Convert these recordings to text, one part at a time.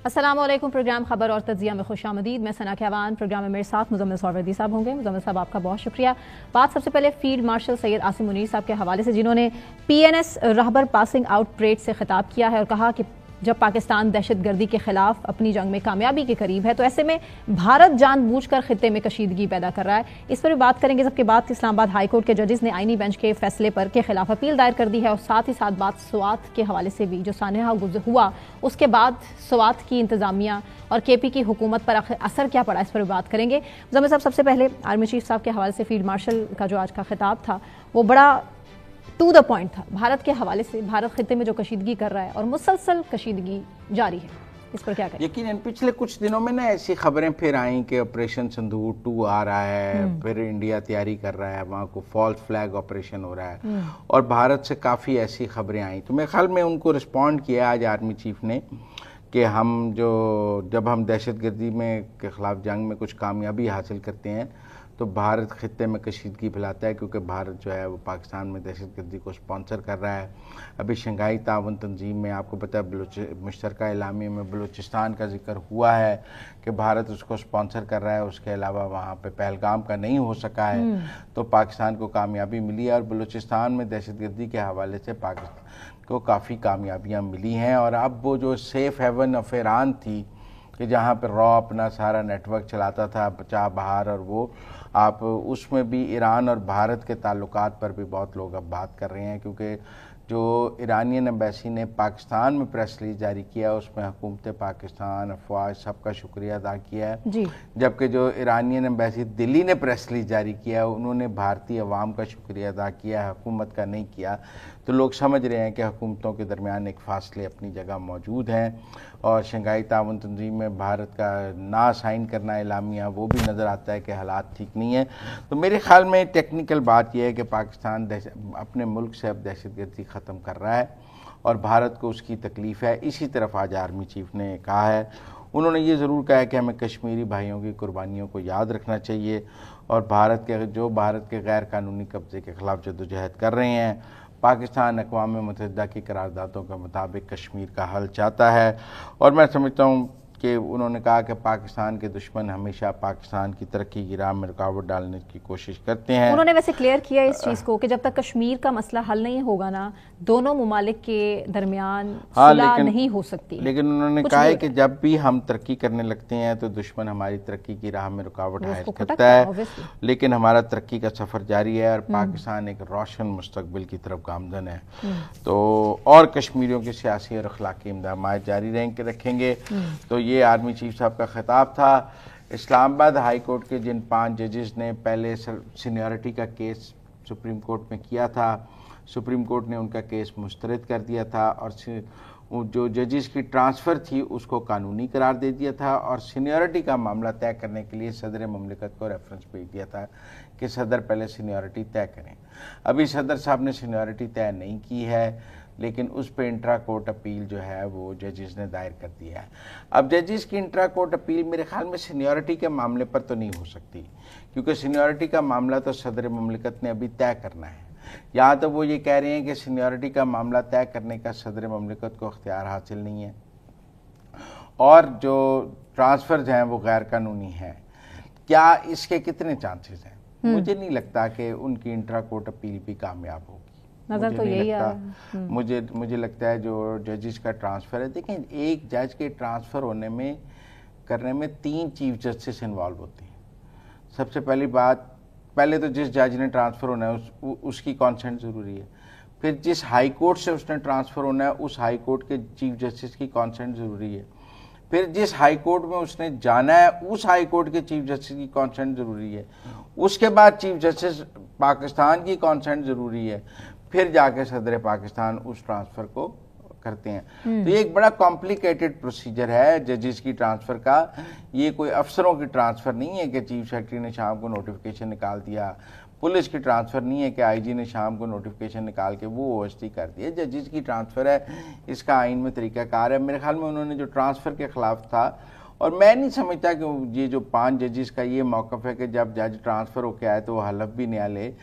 अस्सलामुअलैकुम। प्रोग्राम खबर और तज्जिया में खुशामदीद। मैं सना कहवान। प्रोग्राम में मेरे साथ मुजम्मिल सौरवर्दी साहब होंगे। मुजम्मिल साहब, आपका बहुत शुक्रिया। बात सबसे पहले फील्ड मार्शल सैयद आसिम मुनीर साहब के हवाले से, जिन्होंने PNS रहबर पासिंग आउट परेड से खिताब किया है और कहा कि जब पाकिस्तान दहशतगर्दी के खिलाफ अपनी जंग में कामयाबी के करीब है तो ऐसे में भारत जानबूझकर खित्ते में कशीदगी पैदा कर रहा है। इस पर भी बात करेंगे। जबकि बात इस्लामाबाद हाई कोर्ट के जजेस ने आईनी बेंच के फैसले पर के खिलाफ अपील दायर कर दी है और साथ ही साथ बात स्वात के हवाले से भी, जो सानहा हुआ उसके बाद स्वात की इंतजामिया और KP की हुकूमत पर असर क्या पड़ा, इस पर भी बात करेंगे। मुजम्मिल साहब, सबसे पहले आर्मी चीफ साहब के हवाले से फील्ड मार्शल का जो आज का खिताब था वो बड़ा टू द पॉइंट था। भारत के हवाले से भारत खित्ते में जो कशीदगी कर रहा है और मुसलसल कशीदगी जारी है, इस पर क्या करें? यकीनन पिछले कुछ दिनों में ना ऐसी खबरें फिर आई कि ऑपरेशन सिंदूर 2 आ रहा है, फिर इंडिया तैयारी कर रहा है, वहाँ को फॉल्स फ्लैग ऑपरेशन हो रहा है और भारत से काफ़ी ऐसी खबरें आई। तो मेरे ख्याल में उनको रिस्पॉन्ड किया आज आर्मी चीफ ने कि जब हम दहशतगर्दी में के ख़िलाफ़ जंग में कुछ कामयाबी हासिल करते हैं तो भारत खित्ते में कशीदगी फैलाता है, क्योंकि भारत जो है वो पाकिस्तान में दहशतगर्दी को स्पॉन्सर कर रहा है। अभी शंघाई ताउन तंजीम में आपको पता है मुश्तरका इलामी में बलूचिस्तान का जिक्र हुआ है कि भारत उसको स्पॉन्सर कर रहा है। उसके अलावा वहाँ पे पहलगाम का नहीं हो सका है तो पाकिस्तान को कामयाबी मिली है और बलूचिस्तान में दहशतगर्दी के हवाले से पाकिस्तान को काफ़ी कामयाबियाँ मिली हैं। और अब वो जो सेफ़ हेवन ऑफ ईरान थी कि जहाँ पर रॉ अपना सारा नेटवर्क चलाता था चाबहार, और वो आप उसमें भी ईरान और भारत के ताल्लुकात पर भी बहुत लोग अब बात कर रहे हैं, क्योंकि जो ईरानियन एम्बेसी ने पाकिस्तान में प्रेस रिलीज जारी किया उसमें हुकूमत पाकिस्तान, अफवाज सबका शुक्रिया अदा किया है। जबकि जो ईरानियन एम्बेसी दिल्ली ने प्रेस रिलीज जारी किया उन्होंने भारतीय अवाम का शुक्रिया अदा किया है, हुकूमत का नहीं किया। तो लोग समझ रहे हैं कि हुकूमतों के दरमियान एक फासले अपनी जगह मौजूद हैं और शंघाई ताउन तंजीम में भारत का ना साइन करना एलामिया वो भी नज़र आता है कि हालात ठीक नहीं है। तो मेरे ख्याल में टेक्निकल बात यह है कि पाकिस्तान अपने मुल्क से अब दहशतगर्दी ख़त्म कर रहा है और भारत को उसकी तकलीफ़ है। इसी तरफ आज आर्मी चीफ ने कहा है, उन्होंने ये ज़रूर कहा है कि हमें कश्मीरी भाइयों की कुर्बानियों को याद रखना चाहिए और भारत के गैर कानूनी कब्ज़े के ख़िलाफ़ जद्दोजहद कर रहे हैं। पाकिस्तान अक़वाम मुत्तहिदा की करारदादों के मुताबिक कश्मीर का हल चाहता है और मैं समझता हूँ कि उन्होंने कहा कि पाकिस्तान के दुश्मन हमेशा पाकिस्तान की तरक्की की राह में रुकावट डालने की कोशिश करते हैं। उन्होंने वैसे क्लियर किया इस चीज़ को कि जब तक कश्मीर का मसला हल नहीं होगा ना, दोनों ममालिक के दरमियान सुलह नहीं हो सकती। लेकिन उन्होंने कहा है कि जब भी हम तरक्की करने लगते हैं तो दुश्मन हमारी तरक्की की राह में रुकावट हासिल करता है, लेकिन हमारा तरक्की का सफ़र जारी है और पाकिस्तान एक रोशन मुस्तकबिल की तरफ गामजन है। तो और कश्मीरियों की सियासी और अखलाकी इमदाद जारी रखेंगे। तो ये आर्मी चीफ साहब का खिताब था। इस्लामाबाद हाई कोर्ट के जिन 5 जजेस ने पहले सीनियरिटी का केस सुप्रीम कोर्ट में किया था, सुप्रीम कोर्ट ने उनका केस मुस्तरद कर दिया था और जो जजेस की ट्रांसफ़र थी उसको कानूनी करार दे दिया था और सीनियरिटी का मामला तय करने के लिए सदर ममलिकत को रेफरेंस भेज दिया था कि सदर पहले सीनियरिटी तय करें। अभी सदर साहब ने सीनियरिटी तय नहीं की है, लेकिन उस पर इंट्रा कोर्ट अपील जो है वो जजेस ने दायर कर दिया है। अब जजेस की इंट्रा कोर्ट अपील मेरे ख्याल में सीनियरिटी के मामले पर तो नहीं हो सकती, क्योंकि सीनियरिटी का मामला तो सदर ममलिकत ने अभी तय करना है। यहाँ तो वो ये कह रहे हैं कि सीनियरिटी का मामला तय करने का सदर ममलिकत को इख्तियार हासिल नहीं है और जो ट्रांसफ़र्स हैं वो गैर कानूनी हैं। क्या इसके कितने चांसेस हैं? मुझे नहीं लगता कि उनकी इंट्रा कोर्ट अपील भी कामयाब होगी। नजर तो यही है। मुझे लगता है जो जजेस का ट्रांसफ़र है, देखें एक जज के ट्रांसफ़र करने में 3 चीफ जस्टिस इन्वॉल्व होते हैं। सबसे पहली बात, पहले तो जिस जज ने ट्रांसफ़र होना है उसकी कॉन्सेंट ज़रूरी है। फिर जिस हाई कोर्ट से उसने ट्रांसफ़र होना है उस हाई कोर्ट के चीफ जस्टिस की कॉन्सेंट ज़रूरी है। फिर जिस हाई कोर्ट में उसने जाना है उस हाई कोर्ट के चीफ जस्टिस की कॉन्सेंट ज़रूरी है। उसके बाद चीफ जस्टिस पाकिस्तान की कॉन्सेंट ज़रूरी है, फिर जाके सदर पाकिस्तान उस ट्रांसफ़र को करते हैं। तो ये एक बड़ा कॉम्प्लिकेटेड प्रोसीजर है जजेस की ट्रांसफ़र का। ये कोई अफसरों की ट्रांसफ़र नहीं है कि चीफ सेक्रेटरी ने शाम को नोटिफिकेशन निकाल दिया, पुलिस की ट्रांसफ़र नहीं है कि IG ने शाम को नोटिफिकेशन निकाल के वो OST कर दिया। जजेस की ट्रांसफ़र है, इसका आइन में तरीक़ाकार है। मेरे ख्याल में उन्होंने जो ट्रांसफ़र के ख़िलाफ़ था, और मैं नहीं समझता कि ये जो 5 जजेस का ये मौक़िफ़ है कि जब जज ट्रांसफ़र होकर आए तो वो हलफ भी नया ले,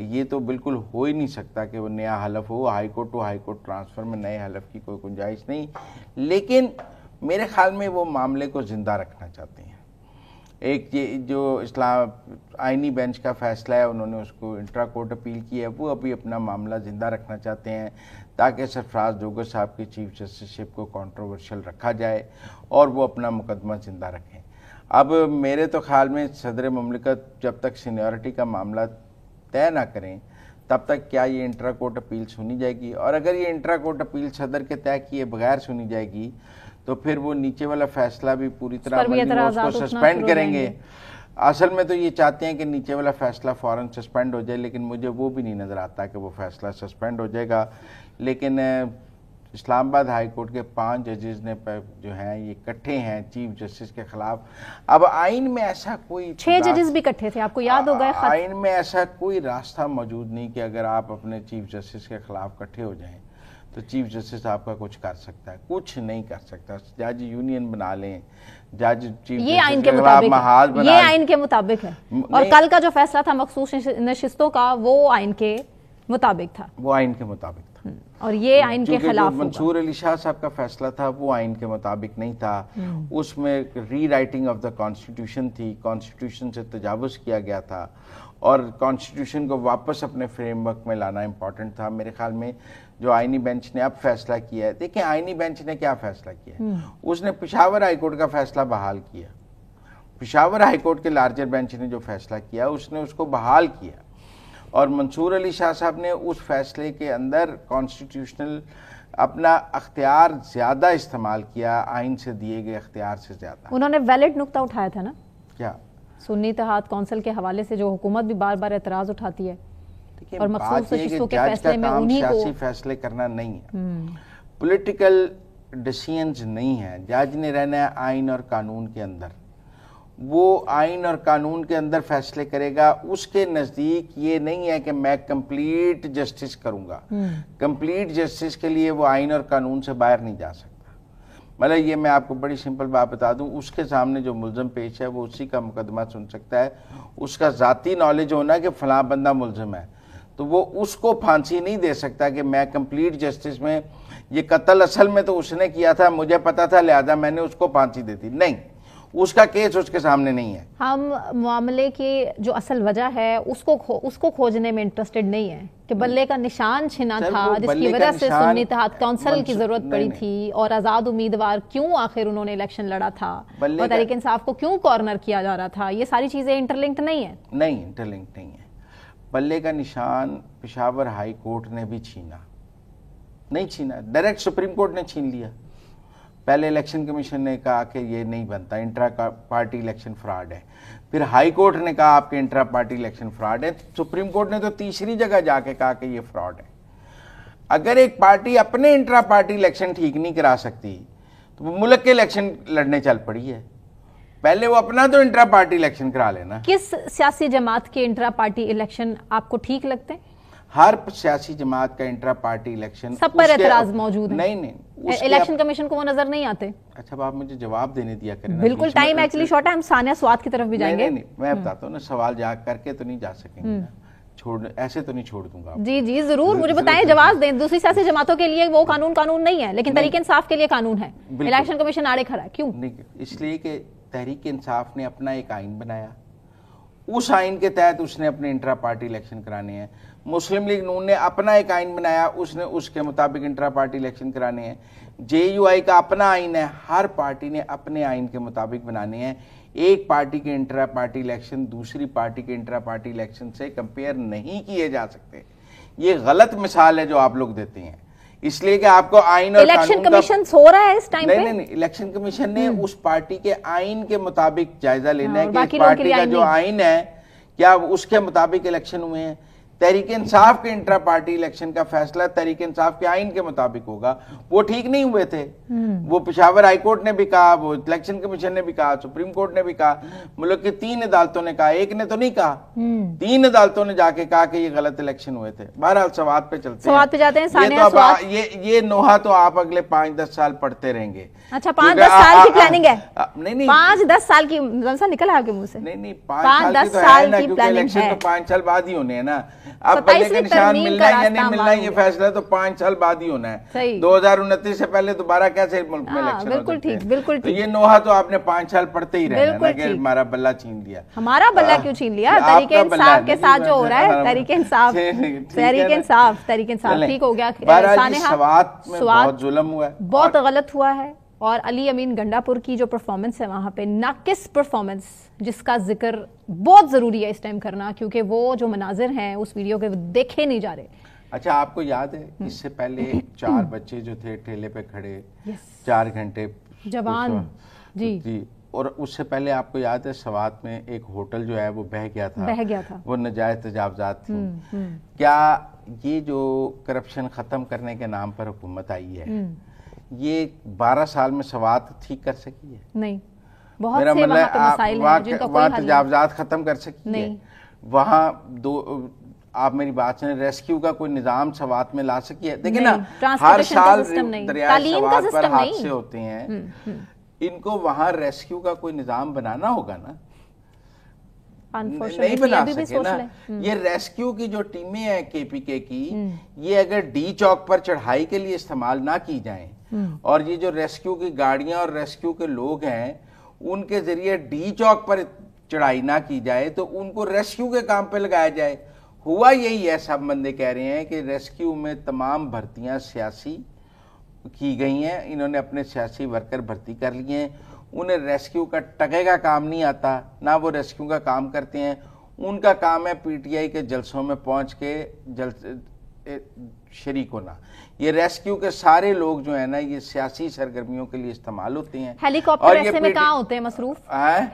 ये तो बिल्कुल हो ही नहीं सकता कि वो नया हलफ हो। High court to high court transfer में नए हलफ की कोई गुंजाइश नहीं। लेकिन मेरे ख्याल में वो मामले को जिंदा रखना चाहते हैं। एक ये जो इस्लाम आईनी बेंच का फैसला है, उन्होंने उसको इंट्रा कोर्ट अपील की है, वो अभी अपना मामला जिंदा रखना चाहते हैं ताकि सरफराज जोगर साहब की चीफ जस्टिसशिप को कंट्रोवर्शियल रखा जाए और वो अपना मुकदमा जिंदा रखें। अब मेरे तो ख्याल में सदर मुमलिकत जब तक सीनियरिटी का मामला तय ना करें तब तक क्या ये इंट्रा कोर्ट अपील सुनी जाएगी, और अगर ये इंट्रा कोर्ट अपील सदर के तय किए बगैर सुनी जाएगी तो फिर वो नीचे वाला फैसला भी पूरी तरह उसको सस्पेंड करेंगे। असल में तो ये चाहते हैं कि नीचे वाला फैसला फ़ौरन सस्पेंड हो जाए, लेकिन मुझे वो भी नहीं नज़र आता कि वो फैसला सस्पेंड हो जाएगा। लेकिन इस्लामाबाद हाई कोर्ट के 5 जजेस ने जो हैं ये इकट्ठे हैं चीफ जस्टिस के खिलाफ। अब आइन में ऐसा कोई 6 जजेस भी इकट्ठे थे, आपको याद होगा। आइन में ऐसा कोई रास्ता मौजूद नहीं कि अगर आप अपने चीफ जस्टिस के खिलाफ इकट्ठे हो जाएं तो चीफ जस्टिस आपका कुछ कर सकता है, कुछ नहीं कर सकता। जज यूनियन बना लें, जज चीफ ये आइन के मुताबिक है, ये आइन के मुताबिक है। और कल का जो फैसला था मखसूस नशिस्तों का वो आइन के मुताबिक था, वो आइन के मुताबिक था, और ये आइन के खिलाफ। मंसूर अली शाह साहब का फैसला था वो आइन के मुताबिक नहीं था, उसमें री राइटिंग ऑफ द कॉन्स्टिट्यूशन थी, कॉन्स्टिट्यूशन से तजावुज किया गया था और कॉन्स्टिट्यूशन को वापस अपने फ्रेमवर्क में लाना इंपॉर्टेंट था। मेरे ख्याल में जो आईनी बेंच ने अब फैसला किया है, देखिए आईनी बेंच ने क्या फैसला किया है, उसने पेशावर हाईकोर्ट का फैसला बहाल किया। पेशावर हाईकोर्ट के लार्जर बेंच ने जो फैसला किया उसने उसको बहाल किया, और मंसूर अली शाह साहब ने उस फैसले के अंदर कॉन्स्टिट्यूशनल अपना अख्तियार ज्यादा इस्तेमाल किया, आइन से दिए गए अख्तियार से ज्यादा। उन्होंने वैलिड नुक्ता उठाया था ना, क्या सुन्नी इत्तेहाद कौंसिल के हवाले से जो हुकूमत भी बार बार एतराज उठाती है, और मखसूस नशिस्तों के फैसले में उन्हीं को सियासी फैसले करना नहीं है, पॉलिटिकल डिसीजंस नहीं है। जज ने रहना है आइन और कानून के अंदर, वो आइन और कानून के अंदर फैसले करेगा। उसके नजदीक ये नहीं है कि मैं कंप्लीट जस्टिस करूंगा, कंप्लीट जस्टिस के लिए वो आइन और कानून से बाहर नहीं जा सकता। मतलब ये मैं आपको बड़ी सिंपल बात बता दूं, उसके सामने जो मुल्ज़िम पेश है वो उसी का मुकदमा सुन सकता है। उसका ज़ाती नॉलेज होना कि फलां बंदा मुल्ज़िम है तो वो उसको फांसी नहीं दे सकता कि मैं कंप्लीट जस्टिस में, ये कत्ल असल में तो उसने किया था, मुझे पता था, लिहाजा मैंने उसको फांसी दे दी। नहीं, उसका केस उसके सामने नहीं है। हम मामले की जो असल वजह है उसको खोजने में इंटरेस्टेड नहीं है कि बल्ले का निशान छिना था जिसकी वजह से सुन्नी इत्तेहाद काउंसिल की जरूरत पड़ी थी, और आजाद उम्मीदवार क्यों आखिर उन्होंने इलेक्शन लड़ा था, और तहरीक इंसाफ को क्यों कॉर्नर किया जा रहा था। ये सारी चीजें इंटरलिंक्ड नहीं है। नहीं, इंटरलिंक्ड नहीं है। बल्ले का निशान पेशावर हाई कोर्ट ने भी छीना नहीं, छीना डायरेक्ट सुप्रीम कोर्ट ने छीन लिया। पहले इलेक्शन कमीशन ने कहा कि ये नहीं बनता, इंट्रा पार्टी इलेक्शन फ्रॉड है, फिर हाई कोर्ट ने कहा आपके इंट्रा पार्टी इलेक्शन फ्रॉड है, सुप्रीम कोर्ट ने तो तीसरी जगह जाके कहा कि ये फ्रॉड है। अगर एक पार्टी अपने इंट्रा पार्टी इलेक्शन ठीक नहीं करा सकती तो वो मुल्क के इलेक्शन लड़ने चल पड़ी है, पहले वो अपना तो इंट्रा पार्टी इलेक्शन करा लेना। किस सियासी जमात के इंट्रा पार्टी इलेक्शन आपको ठीक लगते हैं? हर सियासी जमात का इंट्रा पार्टी इलेक्शन, सब पर एतराज मौजूद है। नहीं, इलेक्शन कमीशन को वो नजर नहीं आते। अच्छा, आप मुझे जवाब देने दिया करें। बिल्कुल, टाइम एक्चुअली शॉर्ट है, हम सानिया स्वाद की तरफ भी जाएंगे। नहीं, मैं बताता हूँ ना, सवाल जाग करके तो नहीं जा सकेंगे, छोड़ ऐसे तो नहीं छोड़ दूंगा। जी जी जरूर, मुझे बताएं, जवाब दें। दूसरी सियासी जमातों के लिए वो कानून नहीं है, लेकिन तहरीक इंसाफ के लिए कानून है। इलेक्शन कमीशन आड़े खड़ा है, क्यों? इसलिए कि तहरीक इंसाफ ने अपना एक आइन बनाया, उस आइन के तहत उसने अपने इंट्रा पार्टी इलेक्शन कराने हैं। मुस्लिम लीग नून ने अपना एक आइन बनाया, उसने उसके मुताबिक इंट्रा पार्टी इलेक्शन कराने हैं। JUI का अपना आइन है, हर पार्टी ने अपने आइन के मुताबिक बनाने हैं। एक पार्टी के इंट्रा पार्टी इलेक्शन दूसरी पार्टी के इंट्रा पार्टी इलेक्शन से कंपेयर नहीं किए जा सकते। ये गलत मिसाल है जो आप लोग देते हैं, इसलिए कि आपको आइन और इलेक्शन कमीशन सो रहा है इस टाइम पे। नहीं, इलेक्शन कमीशन ने उस पार्टी के आइन के मुताबिक जायजा लेना है कि पार्टी का जो आइन है क्या उसके मुताबिक इलेक्शन हुए हैं। तहरीक इंसाफ के इंट्रा पार्टी इलेक्शन का फैसला तहरीक इंसाफ के आइन के मुताबिक होगा, वो ठीक नहीं हुए थे। वो पेशावर हाई कोर्ट ने भी कहा, वो इलेक्शन कमीशन ने भी कहा, सुप्रीम कोर्ट ने भी कहा, मुल्क की 3 अदालतों ने कहा, एक ने तो नहीं कहा, 3 अदालतों ने जाके कहा कि ये गलत इलेक्शन हुए थे। बहरहाल सवाल पे चलते हैं। ये नोहा तो आप अगले 5-10 साल पढ़ते रहेंगे। अच्छा, 5-10 साल की प्लानिंग है? नहीं, 5-10 साल की निकल आपके मुंह से? नहीं, 5 साल की तो है ना, क्योंकि इलेक्शन तो 5 साल बाद ही होने हैं ना। अब पल्ले का निशान मिलना है या नहीं मिलना है, ये फैसला तो 5 साल बाद ही होना है। 2029 से पहले दोबारा कैसे मुल्क में इलेक्शन हो सकते हैं? बिल्कुल ठीक। ये नोहा तो आपने 5 साल पढ़ते ही रहना ना, कि हमारा बल्ला छीन लिया। हमारा बल्ला क्यों छीन लिया? तहरीके इंसाफ के साथ जो हो रहा है, तहरीके इंसाफ ठीक हो गया। सवात में बहुत जुल्म हुआ है, बहुत गलत हुआ है। और अली अमीन गंडापुर की जो परफॉर्मेंस है वहां पे, नाकिस परफॉर्मेंस, जिसका जिक्र बहुत जरूरी है इस टाइम करना, क्योंकि वो जो मनाजिर हैं उस वीडियो के देखे नहीं जा रहे। अच्छा, आपको याद है इससे पहले 4 बच्चे जो थे ठेले पे खड़े 4 घंटे, जवान जी, और उससे पहले आपको याद है सवात में एक होटल जो है वो बह गया था, वो नाजायज तजावजात थी। क्या ये जो करप्शन खत्म करने के नाम पर हुकूमत आई है, ये 12 साल में सवात ठीक कर सकी है? नहीं। बहुत से वहाँ पे मसाइल हैं जिनका कोई हल नहीं। तजावजात खत्म कर सकी है? वहाँ आप मेरी बात सुने, रेस्क्यू का कोई निजाम सवात में ला सकी है? देखिए ना, हर साल दरियाए सवात पर हादसे होते हैं, इनको वहाँ रेस्क्यू का कोई निजाम बनाना होगा ना, नहीं बना सके ना। ये रेस्क्यू की जो टीमें हैं केपीके की, ये अगर डी चौक पर चढ़ाई के लिए इस्तेमाल ना की जाएं, और ये जो रेस्क्यू की गाड़ियां और रेस्क्यू के लोग हैं उनके जरिए डी चौक पर चढ़ाई ना की जाए, तो उनको रेस्क्यू के काम पे लगाया जाए। हुआ यही है, सब बंदे कह रहे हैं कि रेस्क्यू में तमाम भर्तियां सियासी की गई हैं, इन्होंने अपने सियासी वर्कर भर्ती कर लिए हैं, उन्हें रेस्क्यू का टके का काम नहीं आता, ना वो रेस्क्यू का काम करते हैं। उनका काम है पीटीआई के जलसों में पहुंच के शरीक होना। ये रेस्क्यू के सारे लोग जो है ना, ये सियासी सरगर्मियों के लिए इस्तेमाल होते हैं। हेलीकॉप्टर ऐसे में कहाँ होते हैं मसरूफ?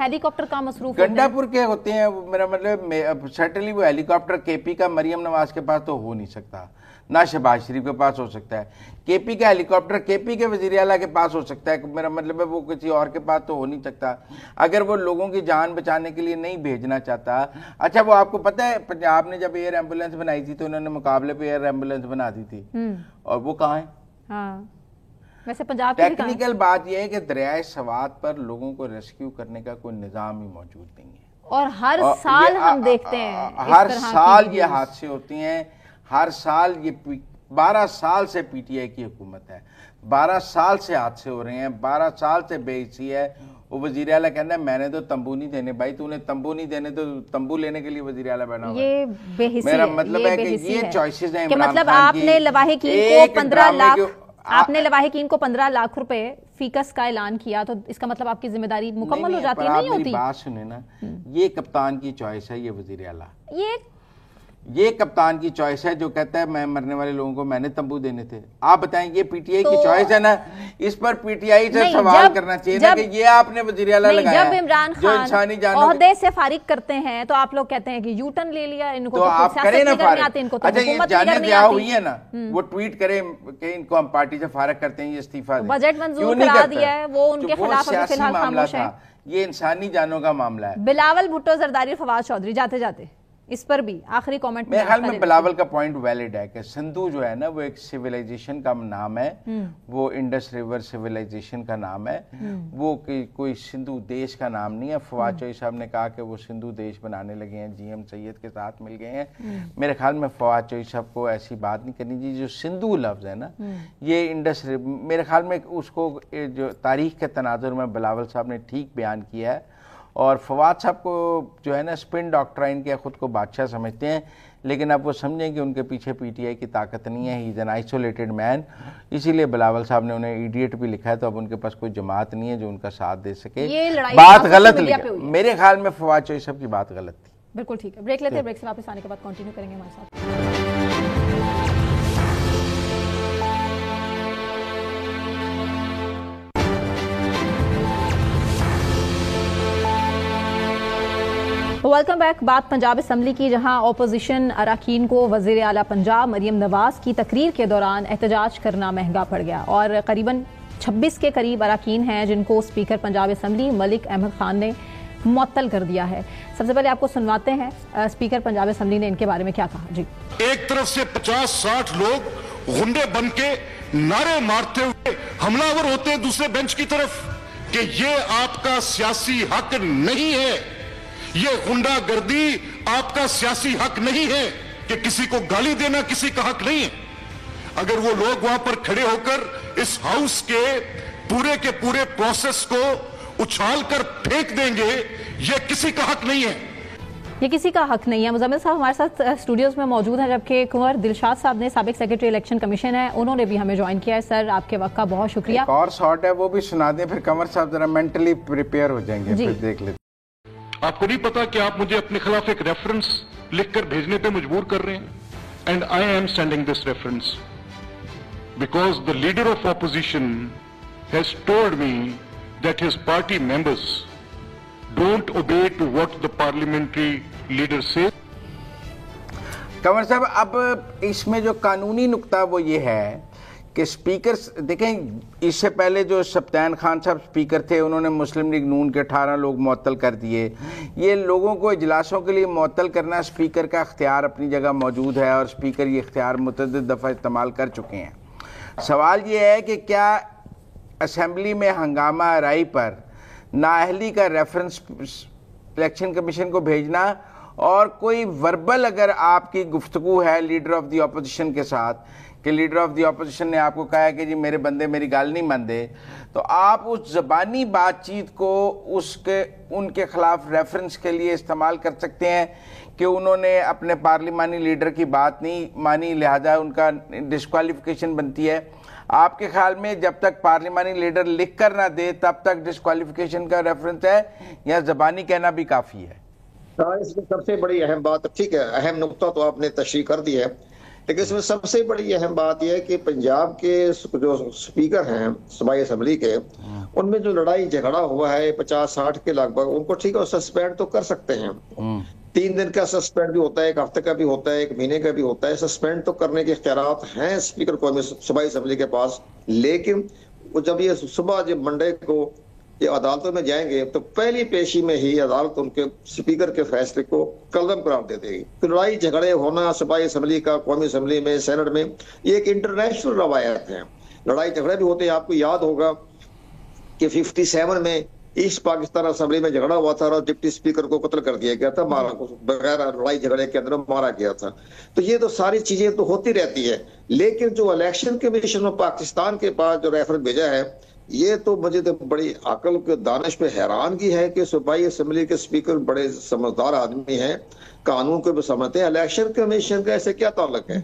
हेलीकॉप्टर कहाँ मसरूफ? गंडापुर के होते हैं। मेरा मतलब सर्टेनली वो हेलीकॉप्टर केपी का मरियम नवाज के पास तो हो नहीं सकता, ना शहबाज शरीफ के पास हो सकता है। केपी का हेलीकॉप्टर केपी के वजीर आला के पास हो सकता है, मेरा मतलब है वो किसी और के पास तो हो नहीं सकता, अगर वो लोगों की जान बचाने के लिए नहीं भेजना चाहता। अच्छा, वो आपको पता है पंजाब ने जब एयर एम्बुलेंस बनाई थी तो उन्होंने मुकाबले पे एयर एम्बुलेंस बना दी थी, और वो कहाँ है? हाँ। वैसे पंजाब टेक्निकल बात यह है कि दरियाए सवात पर लोगों को रेस्क्यू करने का कोई निजाम ही मौजूद नहीं है, और हर साल हम देखते हैं, हर साल ये हादसे होते हैं, हर साल ये 12 साल से पीटीआई की हुकूमत है, 12 साल से हादसे हो रहे हैं, 12 साल से बेइज्जती है। वो वजीर आला कहता है मैंने तो तंबू नहीं देने। भाई तूने तंबू नहीं देने तो तंबू लेने के लिए वजीर आला बना हुआ है। ये बेहिसी मेरा मतलब है कि ये चॉइसेस हैं। मतलब आपने लवाहिकीन को 15 लाख रुपए फीकस का ऐलान किया, तो इसका मतलब आपकी जिम्मेदारी मुकम्मल हो जाती है? नहीं होती। बात सुने ना, ये कप्तान की चॉइस है, ये वजीर आला, ये कप्तान की चॉइस है जो कहता है मैं मरने वाले लोगों को मैंने तंबू देने थे। आप बताएं, ये पीटीआई की चॉइस है ना, इस पर पीटीआई से सवाल करना चाहिए ना कि ये आपने वजीर आला लगाया। जब इमरान खान ओहदे से फारिग करते हैं तो आप लोग कहते हैं कि यू टर्न ले लिया, इनको तो आप करें ना फारिग। अच्छा, ये जाने दिया हुई है ना, वो ट्वीट करे कि इनको हम पार्टी से फारिग करते हैं, ये इस्तीफा दें। बजट मंजूर करा दिया है, वो उनके खिलाफ फिलहाल खामोश है। ये इंसानी जानों का मामला है। बिलावल भुट्टो, जरदारी, फवाद चौधरी, जाते जाते इस पर भी आखिरी कमेंट मेरे ख्याल में बिलावल का पॉइंट वैलिड है कि सिंधु जो है ना वो एक सिविलाइजेशन का नाम है, वो इंडस रिवर सिविलाइजेशन का नाम है, वो कोई सिंधु देश का नाम नहीं है। फवाद चौधरी साहब ने कहा कि वो सिंधु देश बनाने लगे हैं, जीएम सैयद के साथ मिल गए हैं। मेरे ख्याल में फवाद चौधरी साहब को ऐसी बात नहीं करनी चाहिए। जो सिंधु लफ्ज है ना, ये इंडस, मेरे ख्याल में उसको जो तारीख के तनाजुर में बिलावल साहब ने ठीक बयान किया है। और फवाद साहब को जो है ना स्पिन डॉक्ट्राइन के खुद को बादशाह समझते हैं, लेकिन अब वो समझें कि उनके पीछे पीटीआई की ताकत नहीं है, he is an isolated man. इसीलिए बिलावल साहब ने उन्हें इडियट भी लिखा है, तो अब उनके पास कोई जमात नहीं है जो उनका साथ दे सके। बात गलत लिखी, मेरे ख्याल में फवाद चौधरी साहब की बात गलत थी। बिल्कुल ठीक है, ब्रेक लेते हैं, ब्रेक से वापस आने के बाद कंटिन्यू करेंगे हमारे साथ। Welcome back. बात पंजाब असम्बली की, जहां ओपोजिशन अरकान को वज़ीर आला पंजाब मरियम नवाज की तकरीर के दौरान एहतजाज करना महंगा पड़ गया, और करीबन 26 के करीब अरकान हैं जिनको स्पीकर पंजाब असम्बली मलिक अहमद खान ने मुअत्तल कर दिया है। सबसे पहले आपको सुनवाते हैं स्पीकर पंजाब असम्बली ने इनके बारे में क्या कहा। जी, एक तरफ से 50-60 लोग गुंडे बन के नारे मारते हुए हमलावर होते हैं दूसरे बेंच की तरफ कि ये आपका सियासी हक नहीं है, ये गुंडागर्दी आपका सियासी हक नहीं है। कि किसी को गाली देना किसी का हक नहीं है। अगर वो लोग वहां पर खड़े होकर इस हाउस के पूरे प्रोसेस को उछाल कर फेंक देंगे, ये किसी का हक नहीं है। ये किसी का हक नहीं है। मुजम्मिल साहब हमारे साथ स्टूडियोज में मौजूद हैं, जबकि कुंवर दिलशाद साहब ने, साबिक सेक्रेटरी इलेक्शन कमीशन है, उन्होंने भी हमें ज्वाइन किया है। सर आपके वक्त का बहुत शुक्रिया। एक और शॉट है वो भी सुना दें, फिर कंवर साहब जरा मेंटली प्रिपेयर हो जाएंगे, फिर देख लेते। आपको नहीं पता कि आप मुझे अपने खिलाफ एक रेफरेंस लिखकर भेजने पे मजबूर कर रहे हैं? And I am sending this reference because the leader of opposition has told me that his party members don't obey to what the parliamentary leader says. Kanwar साहब, अब इसमें जो कानूनी नुक्ता वो ये है कि स्पीकर देखें, इससे पहले जो सब्तान खान साहब स्पीकर थे, उन्होंने मुस्लिम लीग नून के 18 लोग मुअत्तल कर दिए। ये लोगों को इजलासों के लिए मुअत्तल करना स्पीकर का इख्तियार अपनी जगह मौजूद है और स्पीकर ये इख्तियार मुतअद्दिद दफ़ा इस्तेमाल कर चुके हैं। सवाल ये है कि क्या असम्बली में हंगामा आराई पर नाअहली का रेफरेंस इलेक्शन कमीशन को भेजना और कोई वर्बल अगर आपकी गुफ्तगू है लीडर ऑफ द ऑपोजिशन के साथ कि लीडर ऑफ द ऑपोजिशन ने आपको कहा है कि जी मेरे बंदे मेरी गाल नहीं मानते, तो आप उस ज़बानी बातचीत को उसके उनके खिलाफ रेफरेंस के लिए इस्तेमाल कर सकते हैं कि उन्होंने अपने पार्लिमानी लीडर की बात नहीं मानी, लिहाजा उनका डिस्क्वालिफिकेशन बनती है। आपके ख्याल में जब तक पार्लिमानी लीडर लिख कर ना दे तब तक डिस्क्वालिफिकेशन का रेफरेंस है या ज़बानी कहना भी काफ़ी है? इसमें सबसे बड़ी अहम बात, ठीक है, अहम नुक्ता तो आपने तशरीह कर दी है, लेकिन इसमें सबसे बड़ी अहम बात यह है कि पंजाब के जो स्पीकर हैं सूबाई असम्बली के, उनमें जो लड़ाई झगड़ा हुआ है 50-60 के लगभग, उनको ठीक है सस्पेंड तो कर सकते हैं। 3 दिन का सस्पेंड भी होता है, 1 हफ्ते का भी होता है, 1 महीने का भी होता है। सस्पेंड तो करने के इख्तियारात हैं स्पीकर को सूबाई असम्बली के पास, लेकिन वो जब ये सुबह जब मंडे को ये अदालतों में जाएंगे तो पहली पेशी में ही अदालत उनके स्पीकर के फैसले को कलम करार दे देगी। तो लड़ाई झगड़े होना सूबाई असम्बली का, कौमी असम्बली में, सेनेट में, ये एक इंटरनेशनल रवायत है। लड़ाई झगड़े भी होते हैं। आपको याद होगा कि 57 में ईस्ट पाकिस्तान असम्बली में झगड़ा हुआ था और डिप्टी स्पीकर को कत्ल कर दिया गया था, मारा को बगैर लड़ाई झगड़े के अंदर मारा गया था। तो ये तो सारी चीजें तो होती रहती है, लेकिन जो इलेक्शन कमीशन ऑफ पाकिस्तान के पास जो रेफरेंस भेजा है, ये तो मुझे तो बड़ी अकल के दानिश पे हैरानगी है कि सूबाई असम्बली के स्पीकर बड़े समझदार आदमी हैं, कानून को भी समझते हैं। इलेक्शन कमीशन का ऐसे क्या ताल्लुक है?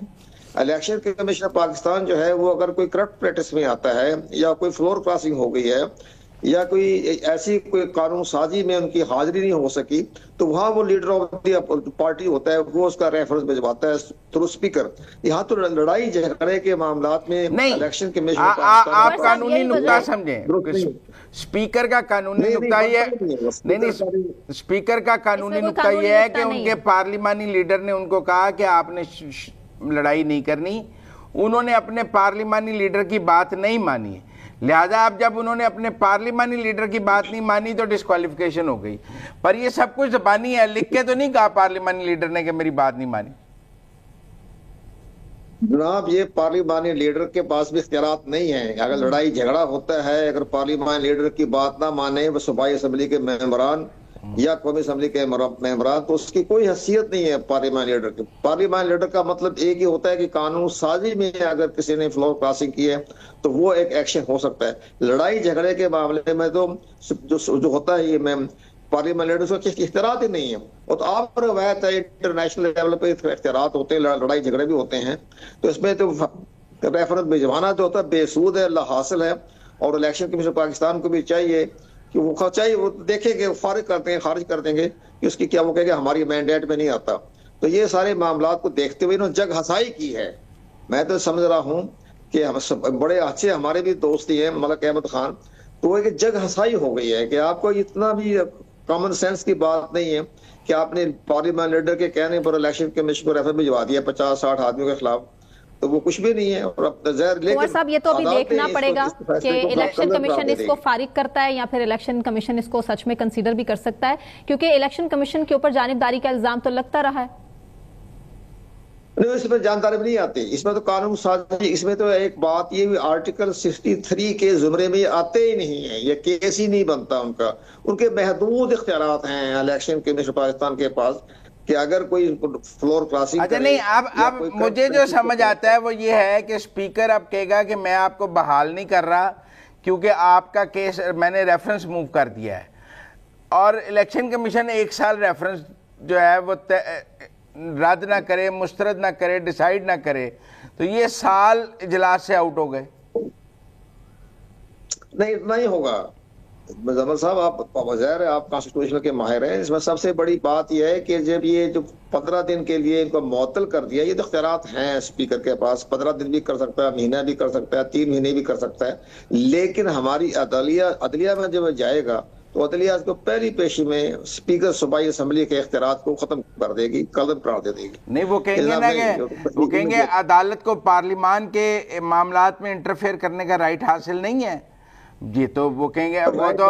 इलेक्शन कमीशन पाकिस्तान जो है वो अगर कोई करप्ट प्रैक्टिस में आता है या कोई फ्लोर क्रॉसिंग हो गई है या कोई ऐसी कोई कानून साजी में उनकी हाजिरी नहीं हो सकी, तो वहां वो लीडर ऑफ द पार्टी होता है, वो उसका रेफरेंस भिजवाता है थ्रू स्पीकर। यहाँ तो लड़ाई झगड़े के मामलात में इलेक्शन कमीशन आप कानूनी नुक्ता समझें, स्पीकर का कानूनी नुक्ता ये नहीं, स्पीकर का कानूनी नुक्ता ये है कि उनके पार्लिमानी लीडर ने उनको कहा कि आपने लड़ाई नहीं करनी, उन्होंने अपने पार्लिमानी लीडर की बात नहीं मानी, लिहाजा अब जब उन्होंने अपने पार्लिमानी लीडर की बात नहीं मानी तो डिस्क्वालिफिकेशन हो गई। पर ये सब कुछ ज़बानी है, लिख के तो नहीं कहा पार्लिमानी लीडर ने कि मेरी बात नहीं मानी। जनाब, ये पार्लिमानी लीडर के पास भी इख्तियारात नहीं है। अगर लड़ाई झगड़ा होता है, अगर पार्लिमानी लीडर की बात ना माने वो सूबाई असम्बली के मेंबरान या कौमी असम्बली के मेंबरान, तो उसकी कोई हैसियत नहीं है पार्लिमानी लीडर की। पार्लिमानी लीडर का मतलब एक ही होता है कि कानून साजी में अगर किसी ने फ्लोर क्रॉसिंग की है तो वो एक एक्शन हो सकता है। लड़ाई झगड़े के मामले में तो जो होता है ये पार्लियामेंट लीडर्स को इख्तियारात ही नहीं है। और तो आप रवायत है इंटरनेशनल लेवल पे इख्तियारात होते हैं, लड़ाई झगड़े भी होते हैं, तो इसमें तो रेफरेंस भिजवाना जो होता है बेसूद है, लाहासिल है। और इलेक्शन कमीशन पाकिस्तान को भी चाहिए कि वो चाहिए वो देखेंगे, फारिग करते हैं, खारिज कर देंगे कि उसकी क्या, वो कहेंगे हमारी मैंडेट में नहीं आता। तो ये सारे मामला को देखते हुए इन्होंने जग हसाई की है। मैं तो समझ रहा हूँ कि हम बड़े अच्छे हमारे भी दोस्त ही हैं, मलक अहमद खान, तो एक जग हसाई हो गई है कि आपको इतना भी कॉमन सेंस की बात नहीं है कि आपने पार्लियामेंट लीडर के कहने पर इलेक्शन कमीशन को रेफर भिजवा दिया 50-60 आदमियों के खिलाफ, तो वो कुछ भी नहीं है। और कुंवर साहब, ये तो अभी देखना पड़ेगा कि इलेक्शन कमीशन इसको फारिग करता है या फिर इलेक्शन कमीशन इसको सच में कंसीडर भी कर सकता है, क्योंकि इलेक्शन कमीशन के ऊपर जानिबदारी का इल्जाम तो लगता रहा है। नहीं, इसमें जानकारी भी नहीं आती, इसमें तो कानून साजी, इसमें तो एक बात ये आर्टिकल 63 के जुमरे में आते ही नहीं है, ये केस ही नहीं बनता उनका। उनके महदूद इख्तियारात हैं इलेक्शन कमीशन पाकिस्तान के पास कि अगर कोई फ्लोर क्रॉसिंग अच्छा नहीं, अब मुझे जो समझ आता है वो ये है कि स्पीकर अब कहेगा कि मैं आपको बहाल नहीं कर रहा क्योंकि आपका केस मैंने रेफरेंस मूव कर दिया है, और इलेक्शन कमीशन 1 साल रेफरेंस जो है वो रद्द ना करे, मुस्तरद ना करे, डिसाइड ना करे, तो ये साल इजलास से आउट हो गए। नहीं, इतना ही होगा मुजम्मिल साहब, आप वज़ीर है, आप कॉन्स्टिट्यूशन के माहिर हैं। इसमें सबसे बड़ी बात यह है कि जब ये जो 15 दिन के लिए इनको मुअत्तल कर दिया, ये तो इख्तियारात हैं स्पीकर के पास, 15 दिन भी कर सकता है, महीना भी कर सकता है, 3 महीने भी कर सकता है, लेकिन हमारी अदलिया में जब जाएगा तो अदलिया को पहली पेशी में स्पीकर सूबाई असम्बली के इख्तियारात को खत्म कर देगी, कलम करार दे देगी। नहीं, वो कहेंगे ना कि वो कहेंगे अदालत को पार्लिमान के मामलात में इंटरफेयर करने का राइट हासिल नहीं है, ये तो वो कहेंगे, वो तो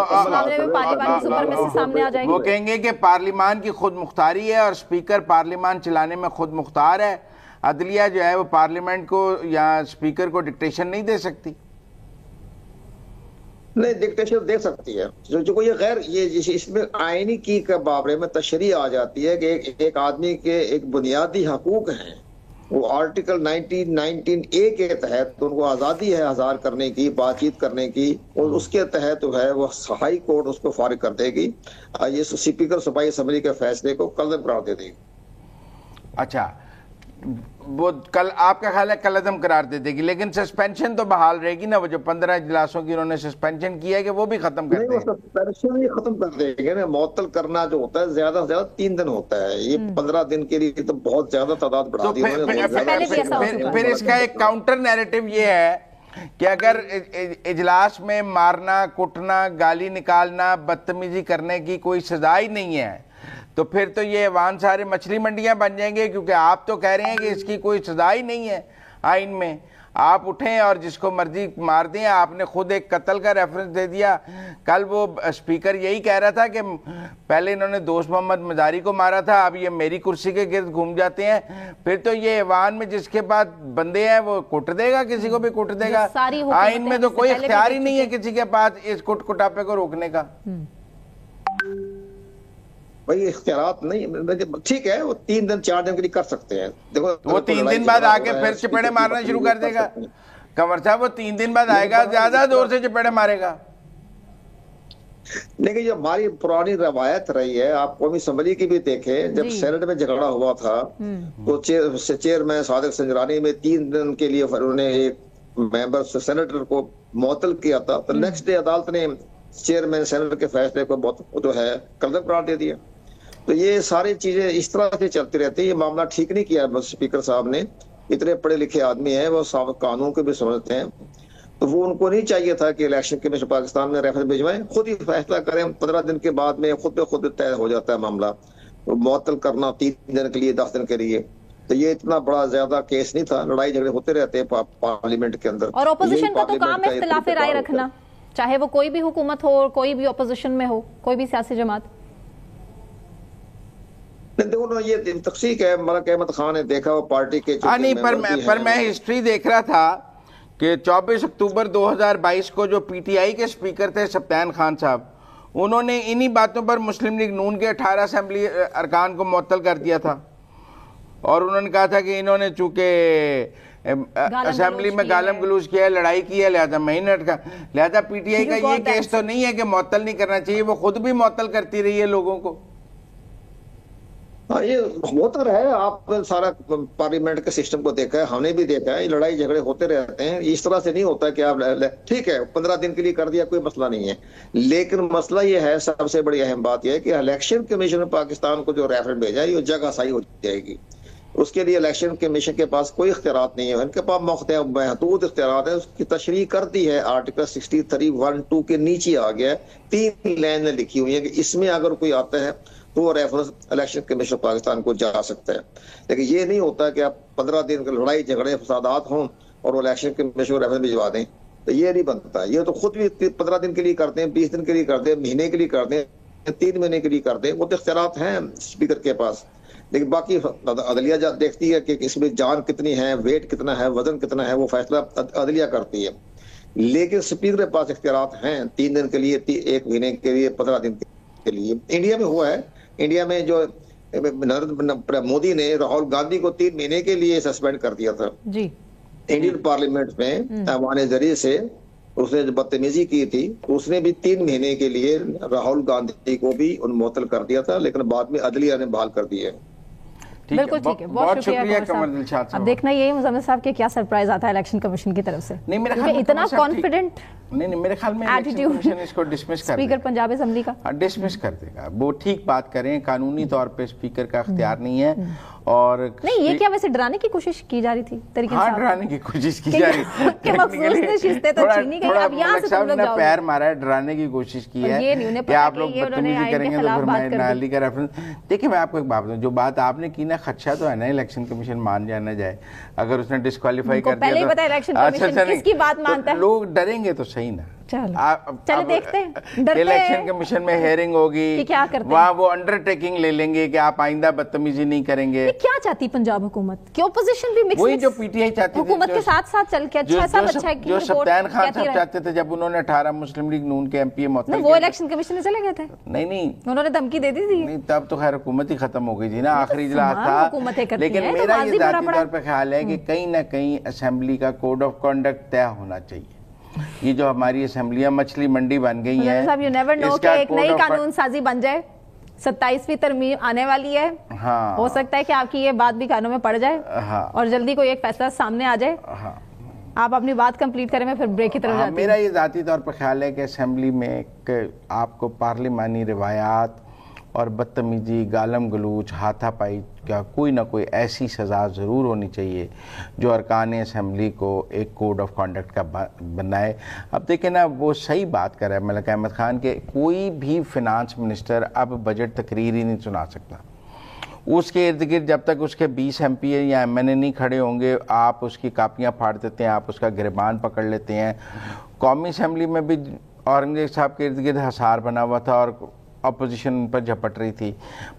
वो कहेंगे कि पार्लिमान की खुद मुख्तारी है और स्पीकर पार्लिमान चलाने में खुद मुख्तार है, अदलिया जो है वो पार्लियामेंट को या स्पीकर को डिक्टेशन नहीं दे सकती। नहीं, डिक्टेशन दे सकती है, जो कोई गैर ये इसमें आईनी की के बारे में तशरीह आ जाती है कि एक आदमी के एक बुनियादी हकूक हैं, वो आर्टिकल 19A के तहत तो उनको आज़ादी है हज़ार करने की, बातचीत करने की, और उसके तहत तो है वो हाई कोर्ट उसको फारिग कर देगी, ये स्पीकर सूबाई असम्बली के फैसले को कलअदम करार दे देगी। अच्छा, वो कल आपका ख्याल है कलअदम करार दे देगी, लेकिन सस्पेंशन तो बहाल रहेगी ना, वो जो 15 इजलासों की उन्होंने सस्पेंशन किया है कि वो भी खत्म कर देंगे। सस्पेंशन ही खत्म कर देंगे ना, मुअत्तल करना जो होता है ज्यादा से ज्यादा 3 दिन होता है, ये 15 दिन के लिए तो बहुत ज्यादा तादाद बढ़ा दी उन्होंने। फिर इसका एक काउंटर नैरेटिव ये है कि अगर इजलास में मारना, कुटना, गाली निकालना, बदतमीजी करने की कोई सजा ही नहीं है, तो फिर तो ये ऐवान सारे मछली मंडियां बन जाएंगे, क्योंकि आप तो कह रहे हैं कि इसकी कोई सजा ही नहीं है आइन में, आप उठें और जिसको मर्जी मार दें। आपने खुद एक कत्ल का रेफरेंस दे दिया, कल वो स्पीकर यही कह रहा था कि पहले इन्होंने दोस्त मोहम्मद मजारी को मारा था, अब ये मेरी कुर्सी के गिर्द घूम जाते हैं, फिर तो ये ऐवान में जिसके पास बंदे हैं वो कुट देगा, किसी को भी कुट देगा। आइन में तो कोई इख्तियार ही नहीं है किसी के पास इस कुटापे को रोकने का। भाई इख्तियारात नहीं, ठीक है, वो 3 दिन 4 दिन के लिए कर सकते हैं। देखो तो वो 3 दिन बाद आके फिर चपेड़े मारना शुरू कर देगा कंवर साहब, वो 3 दिन बाद आएगा, ज्यादा जोर से चपेड़े मारेगा। लेकिन जो हमारी पुरानी रवायत रही है, आप कौमी असम्बली की भी देखें, जब सेनेट में झगड़ा हुआ था तो चेयरमैन सादिक संजरानी में 3 दिन के लिए उन्होंने एक मेंबर सेनेटर को मुअत्तल किया था, तो नेक्स्ट डे अदालत ने चेयरमैन सेनेट के फैसले को जो है कलअदम करार दे दिया। तो ये सारी चीजें इस तरह से चलती रहती है, ये मामला ठीक नहीं किया बस स्पीकर साहब ने, इतने पढ़े लिखे आदमी हैं, वो कानून को भी समझते हैं, तो वो उनको नहीं चाहिए था कि इलेक्शन कमीशन पाकिस्तान में रेफरेंस भिजवाएं, खुद ही फैसला करें, 15 दिन के बाद में खुद पे खुद तय हो जाता है मामला। तो मुअत्तल करना 3 दिन के लिए, 10 दिन के लिए, तो ये इतना बड़ा ज्यादा केस नहीं था। लड़ाई झगड़े होते रहते हैं पार्लियामेंट के अंदर, और अपोजिशन का तो काम है इख्तिलाफ राय रखना, चाहे वो कोई भी हुकूमत हो, कोई भी अपोजिशन में हो, कोई भी सियासी जमात। देखो ना, ये तकसीक है, मलिक अहमद खान ने देखा वो पार्टी के नहीं, पर मैं हिस्ट्री देख रहा था कि 24 अक्टूबर 2022 को जो पीटीआई के स्पीकर थे सफ्तान खान साहब, उन्होंने इन्हीं बातों पर मुस्लिम लीग नून के 18 असेंबली अरकान को मुअत्तल कर दिया था, और उन्होंने कहा था कि इन्होंने चूंकि असेंबली में गालम गलूज किया है, लड़ाई की है, लिहाजा महीने अटका। लिहाजा पीटीआई का ये केस तो नहीं है कि मुअत्तल नहीं करना चाहिए, वो खुद भी मुअत्तल करती रही है लोगों को। हाँ, ये होता रहा, आप सारा पार्लियामेंट के सिस्टम को देखा है, हमने भी देखा है, लड़ाई झगड़े होते रहते हैं। इस तरह से नहीं होता कि आप ठीक है 15 दिन के लिए कर दिया, कोई मसला नहीं है, लेकिन मसला ये है, सबसे बड़ी अहम बात यह है कि इलेक्शन कमीशन पाकिस्तान को जो रेफरेंस भेजा है, ये जगह सही हो जाएगी। उसके लिए इलेक्शन कमीशन के पास कोई इख्तियारात नहीं है, उनके पास महदूद इख्तियारात है। उसकी तशरीह कर दी है, आर्टिकल 63(1)(2) के नीचे आ गया है, 3 लाइनें लिखी हुई है कि इसमें अगर कोई आता है तो वो रेफरेंस इलेक्शन कमीशन पाकिस्तान को जा सकता है। लेकिन ये नहीं होता कि आप 15 दिन की लड़ाई झगड़े फसादात हों और वो इलेक्शन कमीशन को रेफरेंस भिजवा दें, तो ये नहीं बनता। ये तो खुद भी 15 दिन के लिए करते हैं, 20 दिन के लिए करते हैं, महीने के लिए करते हैं, 3 महीने के लिए करते हैं, वो तो इख्तियारात हैं स्पीकर के पास। लेकिन बाकी अदलिया देखती है कि इसमें जान कितनी है, वेट कितना है, वजन कितना है, वो फैसला अदलिया करती है। लेकिन स्पीकर के पास इख्तियारात हैं 3 दिन के लिए, 1 महीने के लिए, 15 दिन के लिए। इंडिया में हुआ है, इंडिया में जो नरेंद्र मोदी ने राहुल गांधी को 3 महीने के लिए सस्पेंड कर दिया था जी इंडियन पार्लियामेंट में ऐवान जरिए से। उसने जो बदतमीजी की थी उसने भी 3 महीने के लिए राहुल गांधी को भी उन्मूलन कर दिया था, लेकिन बाद में अदलिया ने बहाल कर दिया है। बिल्कुल ठीक है, बहुत शुक्रिया कमर दिलशाद साहब। अब देखना यही मुजम्मिल साहब के क्या सरप्राइज आता है इलेक्शन कमीशन की तरफ से। नहीं, मेरे ख्याल में इतना कॉन्फिडेंट नहीं, मेरे ख्याल में इलेक्शन कमीशन इसको डिसमिस कर स्पीकर पंजाब असेंबली का डिसमिस कर देगा। वो ठीक बात करें, कानूनी तौर पे स्पीकर का अख्तियार नहीं है। और नहीं, ये क्या वैसे डराने की कोशिश की जा रही थी तरीके से? हाँ, डराने की कोशिश की जा रही थी। पैर मारा है, डराने की कोशिश की है कि आप लोग बदतमीजी करेंगे तो फिर मैं नाली का रेफरेंस। देखिए, मैं आपको एक बात बताऊं, जो बात आपने की ना, खदशा तो है ना इलेक्शन कमीशन मान जाना जाए। अगर उसने डिस्क्वालीफाई कर दिया तो लोग डरेंगे तो सही ना। चलो देखते हैं, इलेक्शन कमीशन में हेयरिंग होगी, क्या करते वहाँ वो अंडरटेकिंग ले लेंगे कि आप आइंदा बदतमीजी नहीं करेंगे। क्या चाहती पंजाब हुकूमत की? ओपोजिशन भी मिक्स, वही जो पीटीआई चाहती हुकूमत के साथ साथ चल के अच्छा सब अच्छा है। जो सब्तान खान साहब चाहते थे जब उन्होंने 18 मुस्लिम लीग नून के एमपी मुअत्तल, वो इलेक्शन कमीशन में चले गए थे। नहीं, उन्होंने धमकी दे दी थी। नहीं, तब तो खैर हुकूमत ही खत्म हो गई थी ना, आखिरी इजलास था। लेकिन मेरा ये जाती तौर पर ख्याल है कि कहीं ना कहीं असेंबली का कोड ऑफ कंडक्ट तय होना चाहिए। ये जो हमारी असेंबलियां मछली मंडी बन गई है, यू नेवर नो कि एक नई कानून साजी बन जाए। 27वीं तरमीम आने वाली है। हाँ, हो सकता है कि आपकी ये बात भी कानून में पड़ जाए। हाँ, और जल्दी कोई एक फैसला सामने आ जाए। हाँ, आप अपनी बात कंप्लीट करें, मैं फिर ब्रेक की तरफ जाती हूं। मेरा ये जाती तौर पर ख्याल है कि असेंबली में आपको पार्लिमानी रिवायात और बदतमीजी, गालम गलूच, हाथापाई का कोई ना कोई ऐसी सज़ा ज़रूर होनी चाहिए जो अरकान असेंबली को एक कोड ऑफ कंडक्ट का बनाए। अब देखें ना, वो सही बात कर रहा है मलिक अहमद खान के, कोई भी फिनांस मिनिस्टर अब बजट तकरीर ही नहीं सुना सकता। उसके इर्द गिर्द जब तक उसके 20 MP या MNA नहीं खड़े होंगे, आप उसकी कापियाँ फाड़ देते हैं, आप उसका गिरबान पकड़ लेते हैं। कौमी असम्बली में भी औरंगजेब साहब के इर्द गिर्द हसार बना हुआ था और अपोजिशन उन पर झपट रही थी।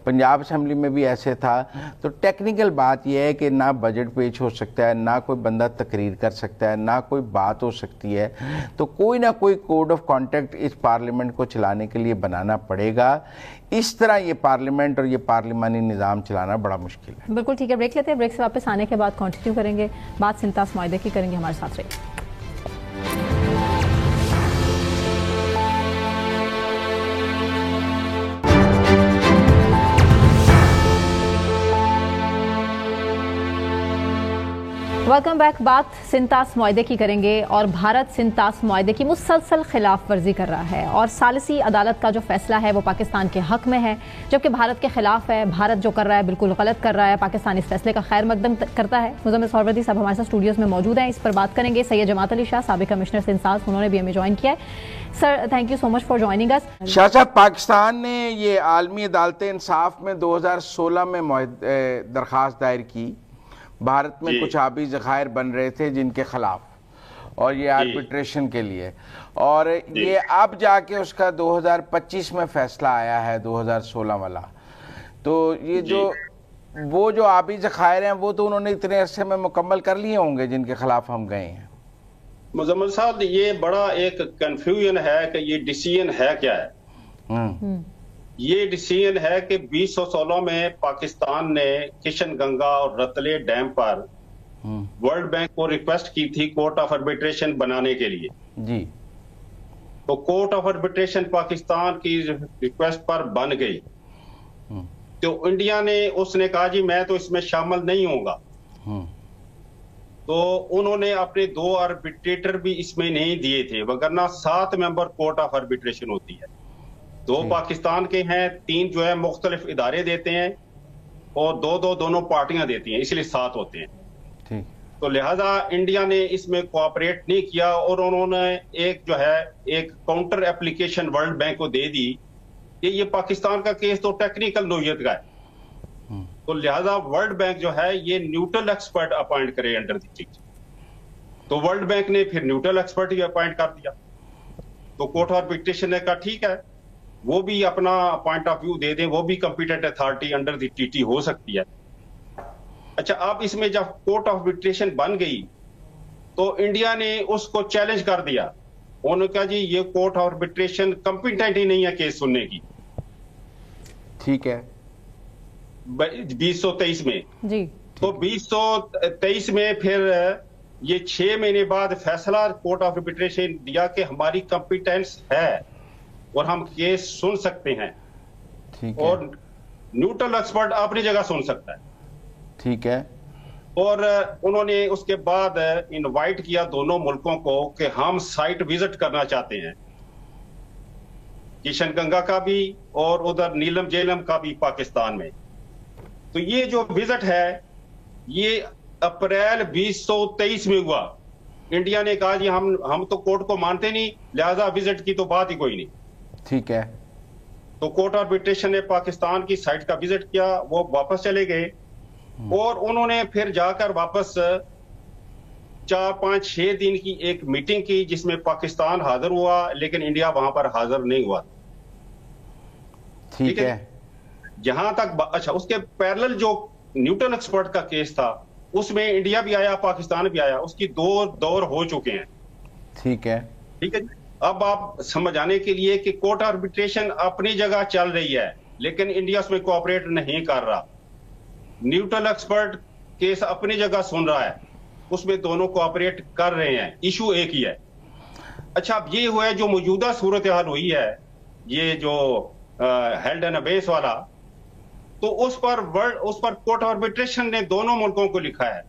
पंजाब असेंबली में भी ऐसे था। तो टेक्निकल बात यह है कि ना बजट पेश हो सकता है, ना कोई बंदा तकरीर कर सकता है, ना कोई बात हो सकती है। तो कोई ना कोई कोड ऑफ कॉन्डक्ट इस पार्लियामेंट को चलाने के लिए बनाना पड़ेगा। इस तरह ये पार्लियामेंट और ये पार्लिमानी निज़ाम चलाना बड़ा मुश्किल है। बिल्कुल ठीक है, ब्रेक लेते हैं। ब्रेक से वापस आने के बाद कंटिन्यू करेंगे बात सिंतास मुआहदे की करेंगे। हमारे साथ रहिए। Welcome back. बात सिंतास मुआहदे की करेंगे और भारत सिंतास मुआहदे की मुसलसल खिलाफ वर्जी कर रहा है और सालिसी अदालत का जो फैसला है वो पाकिस्तान के हक में है, जबकि भारत के खिलाफ है। भारत जो कर रहा है बिल्कुल गलत कर रहा है। पाकिस्तान इस फैसले का खैर मकदम करता है। मुजम्मिल सौरवर्दी साहब हमारे साथ स्टूडियोज में मौजूद हैं, इस पर बात करेंगे। सैयद जमात अली शाह, साबिक कमिश्नर से इंसाफ, उन्होंने भी हमें ज्वाइन किया है। Sir, thank you so much for joining us. Shah साहब, पाकिस्तान ने ये आलमी अदालत इंसाफ में 2016 में दरख्वास्त दायर की। भारत में कुछ आबी ज़खायर बन रहे थे जिनके खिलाफ, और ये आर्बिट्रेशन के लिए, और ये अब जाके उसका 2025 में फैसला आया है, 2016 वाला। तो ये जो आबी ज़खायर हैं वो तो उन्होंने इतने अरसे में मुकम्मल कर लिए होंगे जिनके खिलाफ हम गए हैं। मुजम्मिल साहब, ये बड़ा एक कंफ्यूजन है कि ये डिसीजन है क्या है। ये डिसीजन है कि 2016 में पाकिस्तान ने किशन गंगा और रतले डैम पर वर्ल्ड बैंक को रिक्वेस्ट की थी कोर्ट ऑफ आर्बिट्रेशन बनाने के लिए जी। तो कोर्ट ऑफ आर्बिट्रेशन पाकिस्तान की रिक्वेस्ट पर बन गई। तो इंडिया ने उसने कहा जी मैं तो इसमें शामिल नहीं होगा। तो उन्होंने अपने 2 आर्बिट्रेटर भी इसमें नहीं दिए थे, वगरना 7 मेंबर कोर्ट ऑफ आर्बिट्रेशन होती है। 2 पाकिस्तान के हैं, 3 जो है मुख्तलिफ इदारे देते हैं और 2 दोनों पार्टियां देती हैं, इसलिए 7 होते हैं। तो लिहाजा इंडिया ने इसमें कोऑपरेट नहीं किया और उन्होंने एक काउंटर एप्लीकेशन वर्ल्ड बैंक को दे दी कि ये पाकिस्तान का केस तो टेक्निकल नोयत का है, तो लिहाजा वर्ल्ड बैंक जो है ये न्यूट्रल एक्सपर्ट अपॉइंट करे अंडर द ट्रीटी। तो वर्ल्ड बैंक ने फिर न्यूट्रल एक्सपर्ट ही अपॉइंट कर दिया। तो कोर्ट ऑफ आर्बिट्रेशन ने कहा ठीक है, वो भी अपना पॉइंट ऑफ व्यू दे दें, वो भी competent authority under the TT हो सकती है। अच्छा, अब इसमें जब कोर्ट ऑफ आर्बिट्रेशन बन गई तो इंडिया ने उसको चैलेंज कर दिया। उन्होंने कहा जी ये कोर्ट ऑफ आर्बिट्रेशन कॉम्पिटेंट ही नहीं है केस सुनने की। ठीक है। 2023 में जी। तो 2023 में फिर ये 6 महीने बाद फैसला कोर्ट ऑफ आर्बिट्रेशन दिया कि हमारी कॉम्पिटेंस है और हम केस सुन सकते हैं, ठीक है, और न्यूट्रल एक्सपर्ट अपनी जगह सुन सकता है। ठीक है। और उन्होंने उसके बाद इनवाइट किया दोनों मुल्कों को कि हम साइट विजिट करना चाहते हैं, किशन गंगा का भी और उधर नीलम जेलम का भी पाकिस्तान में। तो ये जो विजिट है ये अप्रैल 2023 में हुआ। इंडिया ने कहा जी हम तो कोर्ट को मानते नहीं, लिहाजा विजिट की तो बात ही कोई नहीं। ठीक है। तो कोर्ट आर्बिट्रेशन ने पाकिस्तान की साइट का विजिट किया, वो वापस चले गए और उन्होंने फिर जाकर वापस 4-5-6 दिन की एक मीटिंग की जिसमें पाकिस्तान हाजिर हुआ लेकिन इंडिया वहां पर हाजिर नहीं हुआ। ठीक है। जहां तक अच्छा, उसके पैरेलल जो न्यूट्रल एक्सपर्ट का केस था उसमें इंडिया भी आया, पाकिस्तान भी आया, उसकी 2 दौर हो चुके हैं। ठीक है। ठीक है। अब आप समझ आने के लिए कि कोर्ट आर्बिट्रेशन अपनी जगह चल रही है लेकिन इंडिया उसमें कोऑपरेट नहीं कर रहा। न्यूट्रल एक्सपर्ट केस अपनी जगह सुन रहा है, उसमें दोनों कोऑपरेट कर रहे हैं, इशू एक ही है। अच्छा, अब ये हुआ है जो मौजूदा सूरत हाल हुई है, ये जो हेल्ड एंड अबेस वाला, तो उस पर कोर्ट आर्बिट्रेशन ने दोनों मुल्कों को लिखा है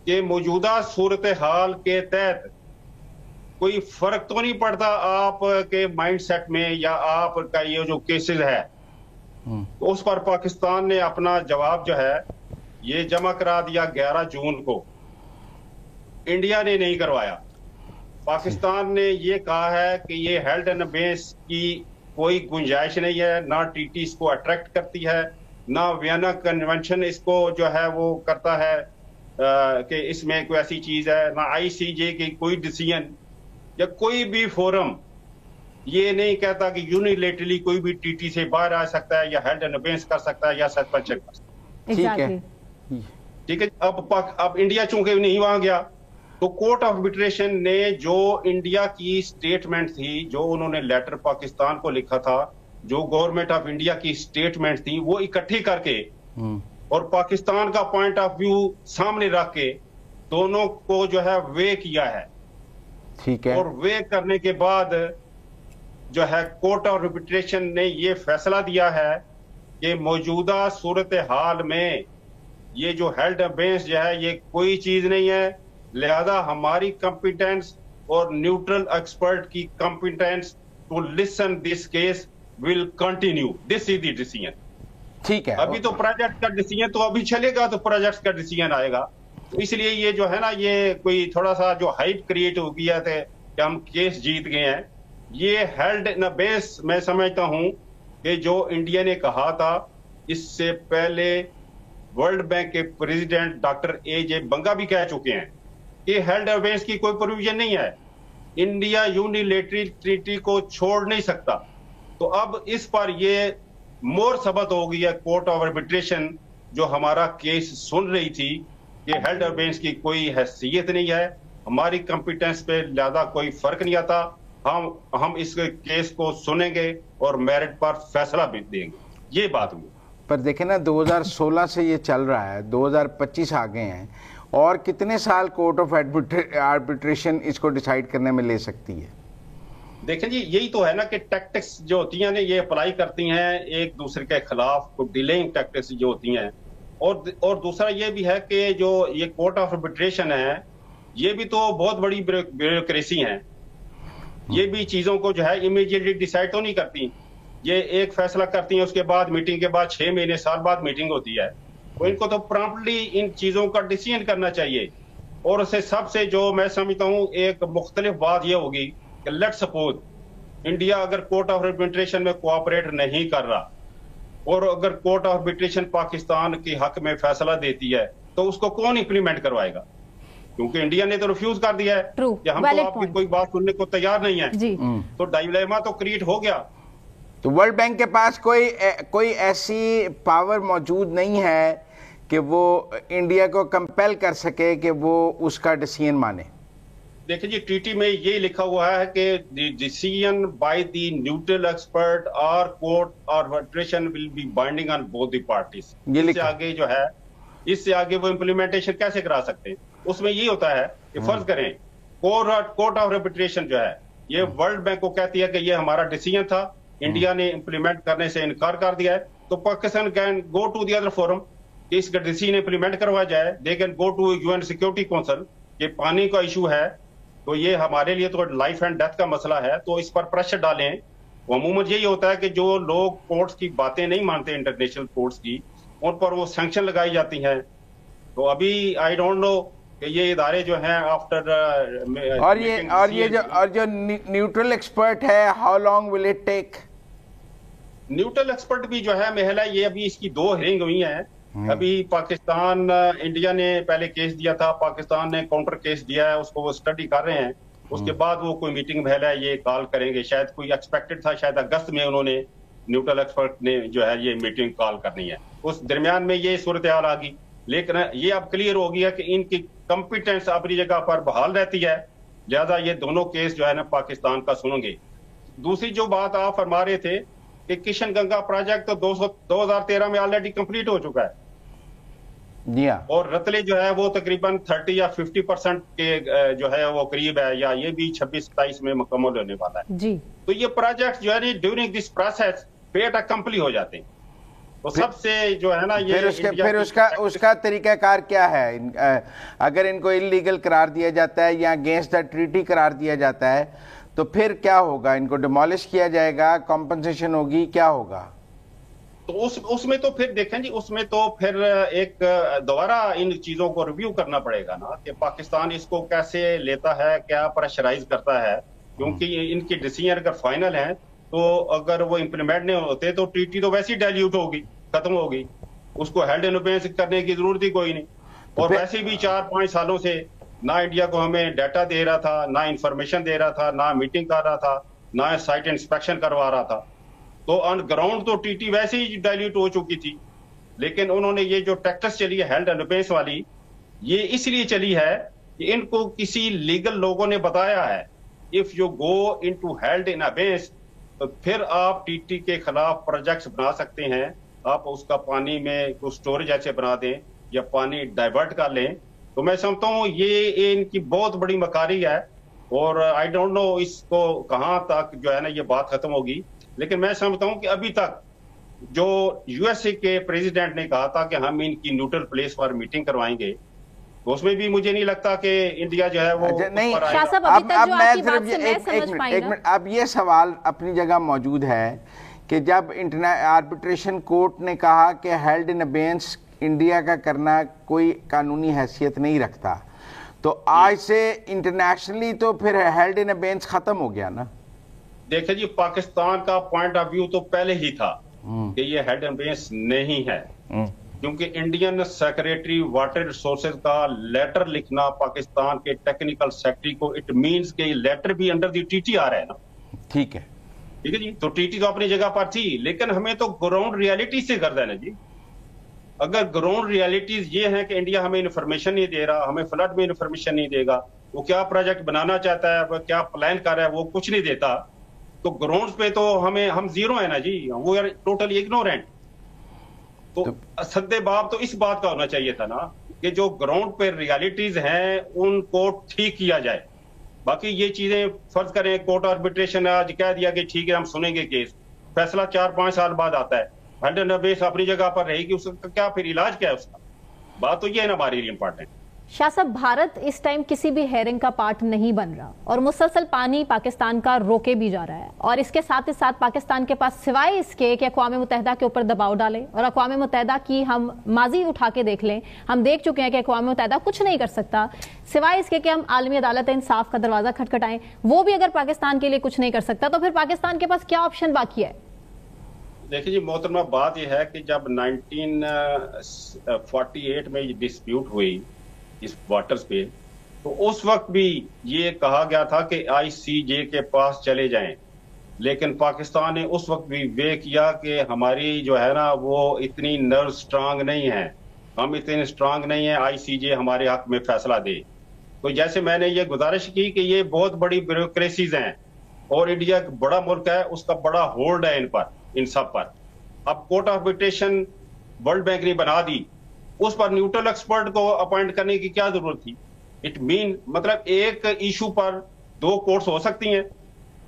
कि मौजूदा सूरत हाल के तहत कोई फर्क तो नहीं पड़ता आपके माइंडसेट में या आपका ये जो केसेस है। तो उस पर पाकिस्तान ने अपना जवाब जो है ये जमा करा दिया 11 जून को। इंडिया ने नहीं करवाया। पाकिस्तान ने ये कहा है कि ये हेल्ड एंड अबेस की कोई गुंजाइश नहीं है, ना टीटी इसको अट्रैक्ट करती है, ना वियना कन्वेंशन इसको जो है वो करता है कि इसमें कोई ऐसी चीज है, ना आईसीजे की कोई डिसीजन या कोई भी फोरम ये नहीं कहता कि यूनिलेटरली कोई भी टीटी से बाहर आ सकता है या हेल्ड एंड अबेस कर सकता है या सस्पेंशन कर सकता है। ठीक है। ठीक है। अब इंडिया चूंकि नहीं वहां गया तो कोर्ट ऑफ आर्बिट्रेशन ने जो इंडिया की स्टेटमेंट थी, जो उन्होंने लेटर पाकिस्तान को लिखा था, जो गवर्नमेंट ऑफ इंडिया की स्टेटमेंट थी, वो इकट्ठी करके और पाकिस्तान का पॉइंट ऑफ व्यू सामने रख के दोनों को जो है वे किया है। ठीक है। और वे करने के बाद जो है कोर्ट ऑफ आर्बिट्रेशन ने ये फैसला दिया है कि मौजूदा सूरत हाल में ये जो हेल्ड अबेस जो है ये कोई चीज नहीं है, लिहाजा हमारी कॉम्पिटेंस और न्यूट्रल एक्सपर्ट की competence to listen this case will continue. This is the decision. ठीक है। अभी तो प्रोजेक्ट का डिसीजन तो अभी चलेगा, तो प्रोजेक्ट का डिसीजन आएगा। तो इसलिए ये जो है ना, ये कोई थोड़ा सा जो हाइप क्रिएट हो गया थे कि हम केस जीत गए हैं, ये हेल्ड इन बेस मैं समझता हूं कि जो इंडिया ने कहा था इससे पहले वर्ल्ड बैंक के प्रेसिडेंट डॉक्टर ए.जे. बंगा भी कह चुके हैं कि हेल्ड अबेस की कोई प्रोविजन नहीं है, इंडिया यूनिलेटरल ट्रीटी को छोड़ नहीं सकता। तो अब इस पर ये मोर सबत हो गई है कोर्ट ऑफ आर्बिट्रेशन जो हमारा केस सुन रही थी कि हेल्ड अबेस की कोई हैसियत नहीं है, हमारी कॉम्पिटेंस पे ज्यादा कोई फर्क नहीं आता, हम इस केस को सुनेंगे और मेरिट पर फैसला भी देंगे। ये बात हुई। पर देखें ना, 2016 से ये चल रहा है, 2025 आ गए हैं, और कितने साल कोर्ट ऑफ आर्बिट्रेशन इसको डिसाइड करने में ले सकती है? देखें जी, यही तो है ना कि टैक्टिक्स जो होती हैं ना ये अप्लाई करती हैं एक दूसरे के खिलाफ, तो डिलेइंग टैक्टिक्स जो होती हैं। और दूसरा ये भी है कि जो ये कोर्ट ऑफ आर्बिट्रेशन है ये भी तो बहुत बड़ी ब्यूरोक्रेसी है, ये भी चीजों को जो है इमीडिएटली डिसाइड तो नहीं करती। ये एक फैसला करती हैं, उसके बाद मीटिंग के बाद 6 महीने साल बाद मीटिंग होती है। तो इनको तो प्रॉम्प्टली इन चीजों का डिसीजन करना चाहिए। और उससे सबसे जो मैं समझता हूँ एक मुख्तलिफ बात यह होगी कि लेट्स सपोज इंडिया अगर कोर्ट ऑफ आर्बिट्रेशन में कोऑपरेट नहीं कर रहा और अगर कोर्ट ऑफ आर्बिट्रेशन पाकिस्तान के हक में फैसला देती है तो उसको कौन इंप्लीमेंट करवाएगा? क्योंकि इंडिया ने तो रिफ्यूज कर दिया है कि हम तो आपकी कोई बात सुनने को तैयार नहीं है। तो डायलेमा तो क्रिएट हो गया। तो वर्ल्ड बैंक के पास कोई ऐसी पावर मौजूद नहीं है कि वो इंडिया को कंपेल कर सके कि वो उसका डिसीजन माने। देखिए जी, ट्रीटी में ये लिखा हुआ है कि decision by the neutral expert और कोर्ट और arbitration will be binding on both the parties. इससे आगे जो है, इससे आगे वो इम्प्लीमेंटेशन कैसे करा सकते हैं? उसमें ये होता है कि फर्ज करें कोर्ट ऑफ आर्बिट्रेशन जो है ये वर्ल्ड बैंक को कहती है कि ये हमारा डिसीजन था, इंडिया ने इंप्लीमेंट करने से इनकार कर दिया है, तो Pakistan can go to the other forum कि इसका डिसीजन इंप्लीमेंट करवाया जाए। They can go to UN security council, ये पानी का इशू है तो ये हमारे लिए तो लाइफ एंड डेथ का मसला है, तो इस पर प्रेशर डालें। अमूमन यही होता है कि जो लोग कोर्ट्स की बातें नहीं मानते, इंटरनेशनल कोर्ट्स की, उन पर वो सैंक्शन लगाई जाती हैं। तो अभी आई डोंट नो कि ये इदारे जो हैं आफ्टर और जो न्यूट्रल एक्सपर्ट है, how long will it take? Neutral expert भी जो है महिला, ये अभी इसकी 2 हियरिंग हुई हैं। अभी पाकिस्तान, इंडिया ने पहले केस दिया था, पाकिस्तान ने काउंटर केस दिया है, उसको वो स्टडी कर रहे हैं। उसके बाद वो कोई मीटिंग महिला ये कॉल करेंगे, शायद कोई एक्सपेक्टेड था, शायद अगस्त में उन्होंने न्यूट्रल एक्सपर्ट ने जो है ये मीटिंग कॉल करनी है। उस दरमियान में ये सूरत हाल आ गई, लेकिन ये अब क्लियर हो गया कि इनकी कंपिटेंस अपनी जगह पर बहाल रहती है, लिहाजा ये दोनों केस जो है ना पाकिस्तान का सुनेंगे। दूसरी जो बात आप फरमा रहे थे कि किशन गंगा प्रोजेक्ट तो 2013 में ऑलरेडी कंप्लीट हो चुका है जी हाँ, और रतले जो है वो तकरीबन 30 या 50% के जो है वो करीब है, या ये भी 26-27 में मुकम्मल होने वाला है जी। तो ये प्रोजेक्ट जो है ड्यूरिंग दिस प्रोसेस फेट अकम्पली हो जाते हैं। तो सबसे जो है ना ये फिर उसका तरीकाकार क्या है? अगर इनको इलीगल करार दिया जाता है या अगेंस्ट द ट्रीटी करार दिया जाता है तो फिर क्या होगा? इनको डिमोलिश किया जाएगा, कॉम्पनसेशन होगी, क्या होगा? तो उसमें तो फिर देखें जी, उसमें तो फिर एक दोबारा इन चीजों को रिव्यू करना पड़ेगा ना कि पाकिस्तान इसको कैसे लेता है, क्या प्रेशराइज करता है, क्योंकि इनकी डिसीजन अगर फाइनल है तो अगर वो इम्प्लीमेंट नहीं होते तो ट्रीटी तो वैसे ही डाइल्यूट होगी, खत्म होगी, उसको हेल्ड इन अबेयंस करने की जरूरत ही कोई नहीं। और वैसे भी 4-5 सालों से ना इंडिया को हमें डाटा दे रहा था, ना इंफॉर्मेशन दे रहा था, ना मीटिंग कर रहा था, ना साइट इंस्पेक्शन करवा रहा था। तो ऑन ग्राउंड तो टीटी वैसे ही डाइल्यूट हो चुकी थी, लेकिन उन्होंने ये जो टैक्टिक्स चली है हेल्ड इन अबेयंस वाली, ये इसलिए चली है कि इनको किसी लीगल लोगों ने बताया है if you go into held in abeyance तो फिर आप टीटी के खिलाफ प्रोजेक्ट्स बना सकते हैं, आप उसका पानी में कुछ स्टोरेज ऐसे बना दें या पानी डाइवर्ट कर लें। तो मैं समझता हूँ ये इनकी बहुत बड़ी मकारी है और आई डोंट नो इसको कहाँ तक जो है ना ये बात खत्म होगी। लेकिन मैं समझता हूँ कि अभी तक जो यूएसए के प्रेसिडेंट ने कहा था कि हम इनकी न्यूट्रल प्लेस पर मीटिंग करवाएंगे, तो उसमें भी मुझे नहीं लगता कि इंडिया जो है वो नहीं। अब ये सवाल अपनी जगह मौजूद है कि जब आर्बिट्रेशन कोर्ट ने कहा कि हेल्ड इन अबेयंस इंडिया का करना कोई कानूनी हैसियत नहीं रखता, तो आज से इंटरनेशनली तो फिर हेल्ड इन अबेयंस खत्म हो गया ना। देखिए जी, पाकिस्तान का पॉइंट ऑफ व्यू तो पहले ही था कि ये हेल्ड इन अबेयंस नहीं है, क्योंकि इंडियन सेक्रेटरी वाटर रिसोर्सेज का लेटर लिखना पाकिस्तान के टेक्निकल सेक्रेटरी को, इट मींस के लेटर भी अंडर दी टीटी आ रहा है ना। ठीक है जी, तो टीटी तो अपनी जगह पर थी, लेकिन हमें तो ग्राउंड रियलिटी से कर देना जी। अगर ग्राउंड रियलिटीज ये है कि इंडिया हमें इन्फॉर्मेशन नहीं दे रहा, हमें फ्लड में इन्फॉर्मेशन नहीं देगा, वो क्या प्रोजेक्ट बनाना चाहता है, वो क्या प्लान कर रहा है, वो कुछ नहीं देता, तो ग्राउंड पे तो हम जीरो है ना जी, वो यार टोटली इग्नोरेंट। तो सद्देबाब तो इस बात का होना चाहिए था ना कि जो ग्राउंड पे रियलिटीज हैं उनको ठीक किया जाए। बाकी ये चीजें फर्ज करें कोर्ट आर्बिट्रेशन आज कह दिया कि ठीक है हम सुनेंगे केस, फैसला 4-5 साल बाद आता है, हेल्ड इन अबेयंस अपनी जगह पर रहेगी, उसका क्या फिर इलाज क्या है उसका? बात तो ये है ना हमारे लिए इंपॉर्टेंट। शाह साहब, भारत इस टाइम किसी भी हेयरिंग का पार्ट नहीं बन रहा और मुसलसल पानी पाकिस्तान का रोके भी जा रहा है, और इसके साथ ही साथ पाकिस्तान के पास सिवाय इसके कि अक़वाम मुत्तहिदा के ऊपर दबाव डाले, और अक़वाम मुत्तहिदा की हम माजी उठा के देख लें, हम देख चुके हैं कि अक़वाम मुत्तहिदा कुछ नहीं कर सकता सिवाय इसके कि हम आलमी अदालत इंसाफ का दरवाजा खटखटाएं, वो भी अगर पाकिस्तान के लिए कुछ नहीं कर सकता तो फिर पाकिस्तान के पास क्या ऑप्शन बाकी है? देखिए जी मोहतरमा, बात यह है कि जब 1948 में डिस्प्यूट हुई इस वाटर्स पे, तो उस वक्त भी ये कहा गया था कि आईसीजे के पास चले जाएं, लेकिन पाकिस्तान ने उस वक्त भी वे किया कि हमारी जो है ना वो इतनी नर्व स्ट्रांग नहीं है, हम इतने स्ट्रांग नहीं है, आईसीजे हमारे हक में फैसला दे। तो जैसे मैंने ये गुजारिश की कि ये बहुत बड़ी ब्यूरोक्रेसीज हैं और इंडिया एक बड़ा मुल्क है, उसका बड़ा होल्ड है इन सब पर। अब court of arbitration world bank ने बना दी, उस पर न्यूट्रल एक्सपर्ट को अपॉइंट करने की क्या जरूरत थी? इट मीन मतलब एक इशू पर 2 कोर्ट्स हो सकती हैं,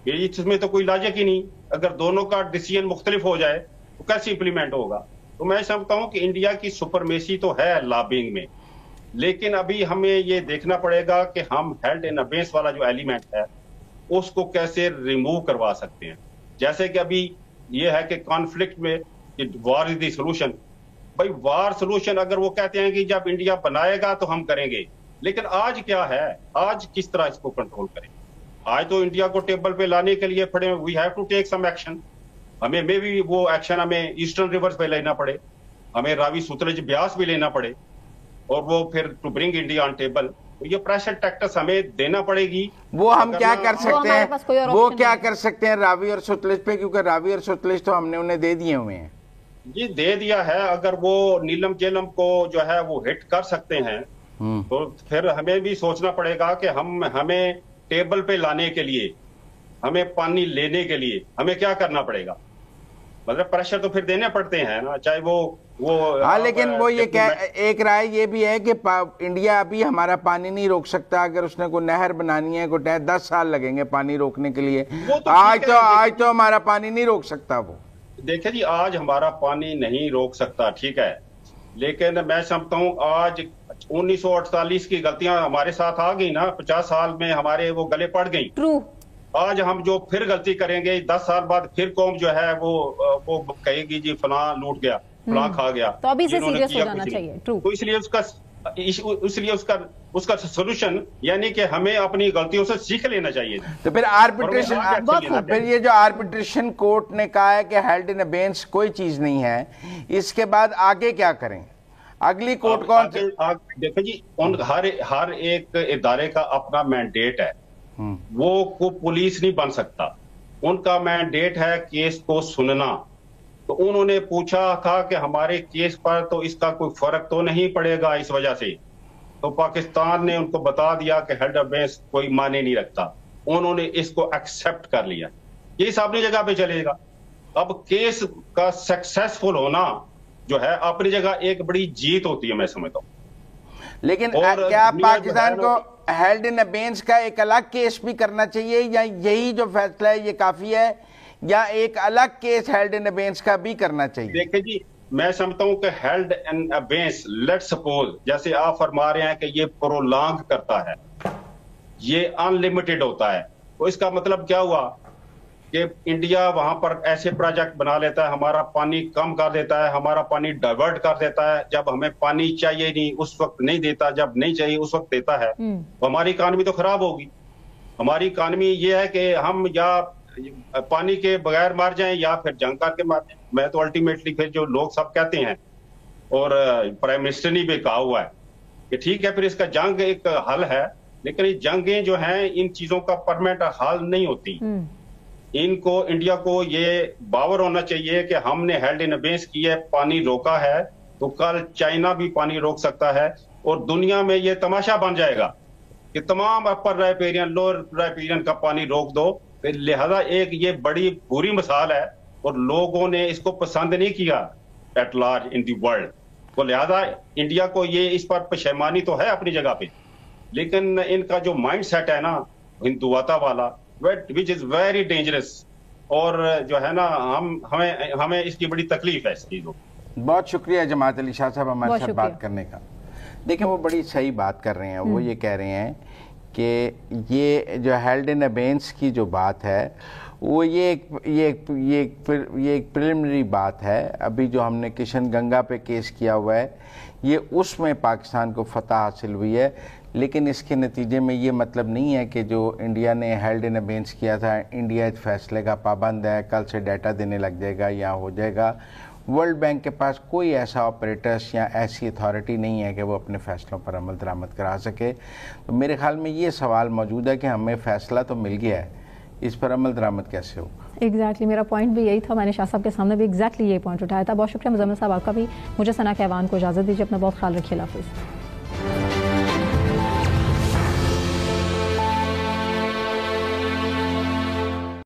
इसमें तो कोई लॉजिक ही नहीं। अगर दोनों का डिसीजन मुख्तलिफ हो जाए तो कैसे इंप्लीमेंट होगा? तो मैं समझता हूं कि इंडिया की सुपरमेसी तो है लॉबिंग में, लेकिन अभी हमें ये देखना पड़ेगा कि हम हेल्ड इन अबेंस वाला जो एलिमेंट है उसको कैसे रिमूव करवा सकते हैं। जैसे कि अभी ये है कि कॉन्फ्लिक्ट में वॉर इज द सोल्यूशन। भाई वार सोल्यूशन अगर वो कहते हैं कि जब इंडिया बनाएगा तो हम करेंगे, लेकिन आज क्या है? आज किस तरह इसको कंट्रोल करें? आज तो इंडिया को टेबल पे लाने के लिए पड़े, we have to take some action. हमें मे भी वो एक्शन हमें ईस्टर्न रिवर्स पे लेना पड़े, हमें रावी सतलज ब्यास भी लेना पड़े, और वो फिर to bring India on table, तो ये प्रेशर टैक्टिक्स हमें देना पड़ेगी। वो हम क्या कर सकते हैं? वो क्या कर सकते हैं रावी और सतलज पे? क्योंकि रावी और सतलज तो हमने उन्हें दे दिए हुए हैं। जी दे दिया है, अगर वो नीलम जेलम को जो है वो हिट कर सकते हैं तो फिर हमें भी सोचना पड़ेगा कि हमें टेबल पे लाने के लिए, हमें पानी लेने के लिए हमें क्या करना पड़ेगा? मतलब प्रेशर तो फिर देने पड़ते हैं ना, चाहे वो हाँ, लेकिन वो ये एक राय ये भी है कि इंडिया अभी हमारा पानी नहीं रोक सकता। अगर उसने कोई नहर बनानी है, कोई 10 साल लगेंगे पानी रोकने के लिए। तो आज तो हमारा पानी नहीं रोक सकता वो। देखिए जी, आज हमारा पानी नहीं रोक सकता, ठीक है, लेकिन मैं समझता हूँ आज 1948 की गलतियां हमारे साथ आ गई ना, 50 साल में हमारे वो गले पड़ गई। ट्रू। आज हम जो फिर गलती करेंगे 10 साल बाद, फिर कौम जो है वो कहेगी जी फलां लूट गया, फलां खा गया, तो अभी से सीरियस हो जाना चाहिए। ट्रू। तो इसलिए उसका सोल्यूशन यानी कि हमें अपनी गलतियों से सीख लेना चाहिए। तो फिर आर्बिट्रेशन, फिर ये जो आर्बिट्रेशन कोर्ट ने कहा है कि हेल्ड इन अबेंस कोई चीज नहीं है, इसके बाद आगे क्या करें? अगली कोर्ट कौन? देखो जी, हर एक इदारे का अपना मैंडेट है, वो को पुलिस नहीं बन सकता। उनका मैंडेट है केस को सुनना। तो उन्होंने पूछा था कि हमारे केस पर तो इसका कोई फर्क तो नहीं पड़ेगा इस वजह से, तो पाकिस्तान ने उनको बता दिया कि हेल्ड अबेंस कोई माने नहीं रखता। उन्होंने इसको एक्सेप्ट कर लिया, केस अपनी जगह पे चलेगा। अब केस का सक्सेसफुल होना जो है अपनी जगह एक बड़ी जीत होती है, मैं समझता हूँ। लेकिन क्या पाकिस्तान को हेल्ड इन अबेंस का एक अलग केस भी करना चाहिए, या यही जो फैसला है ये काफी है, या एक अलग केस हेल्ड इन अबेंस का भी करना चाहिए? देखिए जी, मैं समझता हूं कि हेल्ड इन अबेंस, लेट सपोज जैसे आप फरमा रहे हैं कि ये प्रोलॉन्ग करता है, ये अनलिमिटेड होता है, तो इसका मतलब क्या हुआ कि इंडिया वहां पर ऐसे प्रोजेक्ट बना लेता है, हमारा पानी कम कर देता है, हमारा पानी डाइवर्ट कर देता है, जब हमें पानी चाहिए नहीं उस वक्त नहीं देता, जब नहीं चाहिए उस वक्त देता है, तो हमारी इकानमी तो खराब होगी। हमारी इकानमी ये है कि हम या पानी के बगैर मार जाएं या फिर जंग करके मार जाएं। मैं तो अल्टीमेटली फिर जो लोग सब कहते हैं, और प्राइम मिनिस्टर ने भी कहा हुआ है कि ठीक है फिर इसका जंग एक हल है, लेकिन ये जंगें जो हैं इन चीजों का परमानेंट हल नहीं होती। इनको, इंडिया को ये बावर होना चाहिए कि हमने हेल्ड इन अबेंस की है, पानी रोका है, तो कल चाइना भी पानी रोक सकता है, और दुनिया में ये तमाशा बन जाएगा कि तमाम अपर राइपेरियन, लोअर राइपेरियन का पानी रोक दो। लिहाजा एक ये बड़ी बुरी मिसाल है, और लोगों ने इसको पसंद नहीं किया at large in the world. तो लिहाजा इंडिया को ये इस पर पशेमानी तो है अपनी जगह पे, लेकिन इनका जो माइंड सेट है ना हिंदुवाता वाला, विच इज वेरी डेंजरस, और जो है ना हमें इसकी बड़ी तकलीफ है इस चीज को। बहुत शुक्रिया जमात अली शाह साहब हमारे साथ बात करने का। देखिए वो बड़ी सही बात कर रहे हैं, वो ये कह रहे हैं कि ये जो हेल्ड इन अबेंस की जो बात है वो ये एक प्रिलिमिनरी बात है। अभी जो हमने किशन गंगा पे केस किया हुआ है ये उसमें पाकिस्तान को फतह हासिल हुई है, लेकिन इसके नतीजे में ये मतलब नहीं है कि जो इंडिया ने हेल्ड इन अबेंस किया था इंडिया इस फैसले का पाबंद है, कल से डाटा देने लग जाएगा या हो जाएगा। वर्ल्ड बैंक के पास कोई ऐसा ऑपरेटर्स या ऐसी अथॉरिटी नहीं है कि वो अपने फैसलों पर अमल दरामद करा सके। तो मेरे ख्याल में ये सवाल मौजूद है कि हमें फैसला तो मिल गया है, इस पर अमल दरामद कैसे होगा? एग्जैक्टली मेरा पॉइंट भी यही था, मैंने शाह साहब के सामने भी एग्जैक्टली ये पॉइंट उठाया था। बहुत शुक्रिया मुजम्मिल साहब आपका भी। मुझे सना कहवान को इजाज़त दीजिए, अपना बहुत ख्याल रखिए। हाफिज़।